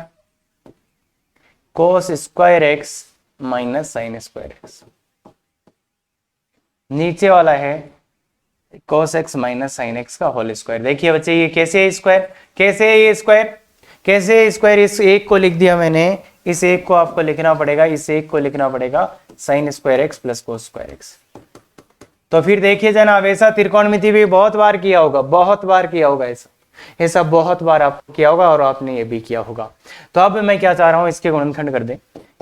cos square x minus sin square x, नीचे वाला है cos x minus sin x का होल स्क्वायर। देखिए बच्चे ये कैसे है स्क्वायर, कैसे है ये स्क्वायर, कैसे स्क्वायर, इस एक को लिख दिया मैंने, इस एक को आपको लिखना पड़ेगा, इस एक को लिखना पड़ेगा sin square x plus cos square x। तो फिर देखिए जनाब ऐसा त्रिकोणमिति भी बहुत बार किया होगा, बहुत बार किया होगा ऐसा बहुत बार आपको किया होगा और आपने ये भी किया होगा। तो अब मैं क्या चाह रहा हूं, इसके गुणनखंड कर दे,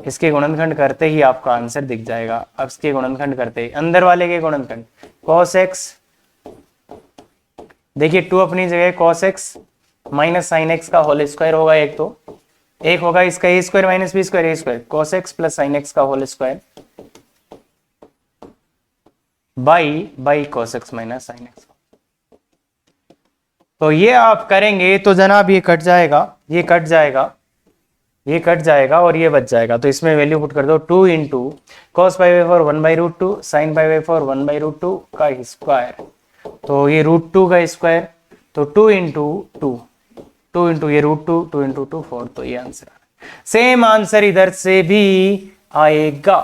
इसके गुणनखंड करते ही आपका आंसर दिख जाएगा। अब इसके गुणनखंड करते ही अंदर वाले के गुणनखंड cos x, देखिए 2 अपनी जगह, cos x minus sin x का होल स्क्वायर होगा, एक तो एक होगा इसका a square minus b square, a square cos x plus sin x का whole square by cos x minus sin x। तो ये आप करेंगे तो जनाब ये कट जाएगा, ये कट जाएगा, ये कट जाएगा और ये बच जाएगा। तो इसमें वैल्यू पुट कर दो, 2 इंटू cos π/4 1/√2 sin π/4 1/√2 का स्क्वायर, तो ये √2 का स्क्वायर, तो 2 इंटू 2 इंटू ये √2 2 इंटू 2 4, तो ये आंसर आ रहा है। सेम आंसर इधर से भी आएगा,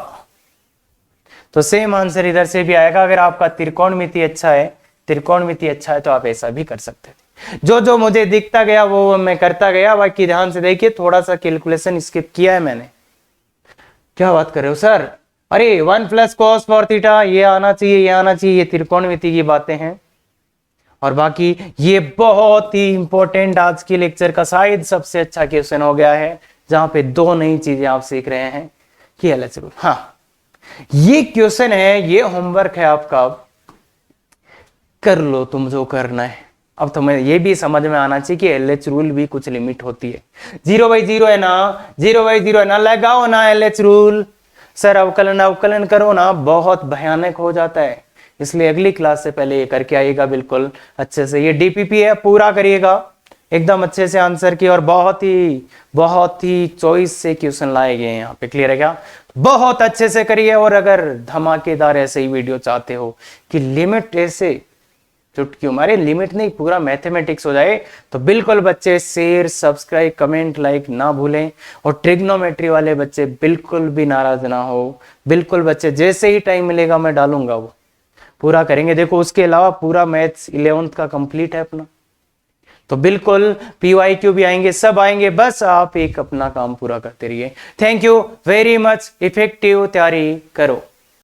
तो सेम आंसर इधर से भी आएगा। अगर आपका त्रिकोणमिति अच्छा है, त्रिकोणमिति अच्छा है तो आप ऐसा भी कर सकते थे। जो जो मुझे दिखता गया वो मैं करता गया, बाकी ध्यान से देखिए, थोड़ा सा कैलकुलेशन स्किप किया है मैंने। क्या बात कर रहे हो सर, अरे 1 + cos 4 थीटा ये आना चाहिए, ये आना चाहिए, ये त्रिकोणमिति की बातें हैं। और बाकी ये बहुत ही इंपॉर्टेंट आज के लेक्चर का शायद सबसे अच्छा क्वेश्चन हो गया है, जहां पे 2 नई चीजें आप सीख रहे हैं कि LH रूल। हाँ ये क्वेश्चन है, ये होमवर्क है आपका, कर लो तुम जो करना है। अब तुम्हें ये भी समझ में आना चाहिए कि LH रूल भी कुछ लिमिट होती है। 0/0 है ना, 0/0 है ना, लगाओ ना LH रूल। सर अवकलन अवकलन करो ना, बहुत भयानक हो जाता है। इसलिए अगली क्लास से पहले ये करके आइएगा बिल्कुल अच्छे से। ये डीपीपी है, पूरा करिएगा एकदम अच्छे से आंसर की, और बहुत ही चॉइस से क्वेश्चन लाए गए हैं यहाँ पे। क्लियर है क्या? बहुत अच्छे से करिए। और अगर धमाकेदार ऐसे ही वीडियो चाहते हो कि लिमिट ऐसे चुटकी हमारे लिमिट नहीं पूरा मैथमेटिक्स हो जाए, तो बिल्कुल बच्चे शेयर सब्सक्राइब कमेंट लाइक ना भूलें। और ट्रिग्नोमेट्री वाले बच्चे बिल्कुल भी नाराज ना हो, बिल्कुल बच्चे जैसे ही टाइम मिलेगा मैं डालूंगा वो पूरा करेंगे। देखो उसके अलावा पूरा मैथ्स 11th का कंप्लीट है अपना, तो बिल्कुल PYQ भी आएंगे, सब आएंगे, बस आप एक अपना काम पूरा करते रहिए। Thank you very much. Effective तैयारी करो।